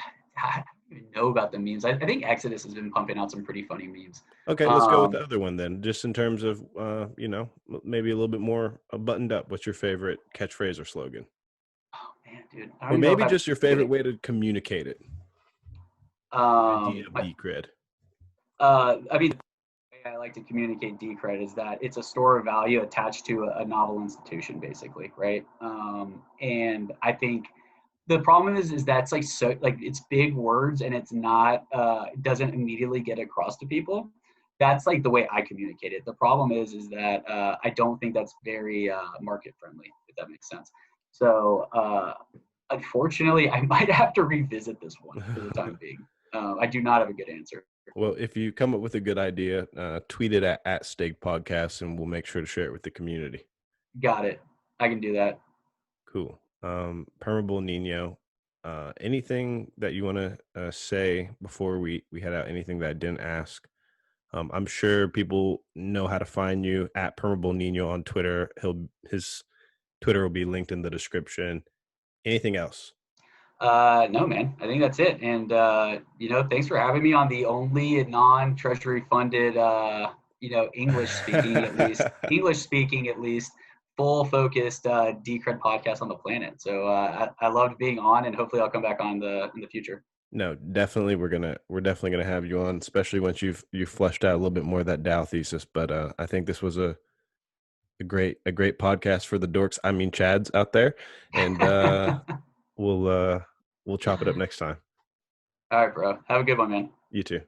don't even know about the memes. I think Exodus has been pumping out some pretty funny memes. Okay, let's go with the other one then. Just in terms of, maybe a little bit more buttoned up. What's your favorite catchphrase or slogan? Oh man, dude. Or maybe just your favorite way to communicate it. Idea of Decred. I mean, the way I like to communicate Decred is that it's a store of value attached to a novel institution, basically, right? And I think the problem is that's like so like it's big words and it's not it doesn't immediately get across to people. That's like the way I communicate it. The problem is that I don't think that's very market friendly, if that makes sense. So unfortunately, I might have to revisit this one for the time being. I do not have a good answer. Well, if you come up with a good idea, tweet it at Steak Podcast, and we'll make sure to share it with the community. Got it. I can do that. Cool. Permabull Niño, anything that you want to say before we head out? Anything that I didn't ask? I'm sure people know how to find you at Permabull Niño on Twitter. His Twitter will be linked in the description. Anything else? No, man, I think that's it. And, thanks for having me on the only non-treasury funded, English speaking at least, full focused Decred podcast on the planet. So I loved being on, and hopefully I'll come back on in the future. No, definitely we're definitely gonna have you on, especially once you've fleshed out a little bit more of that DAO thesis. But I think this was a great podcast for the dorks. I mean Chads out there, and we'll chop it up next time. All right, bro. Have a good one, man. You too.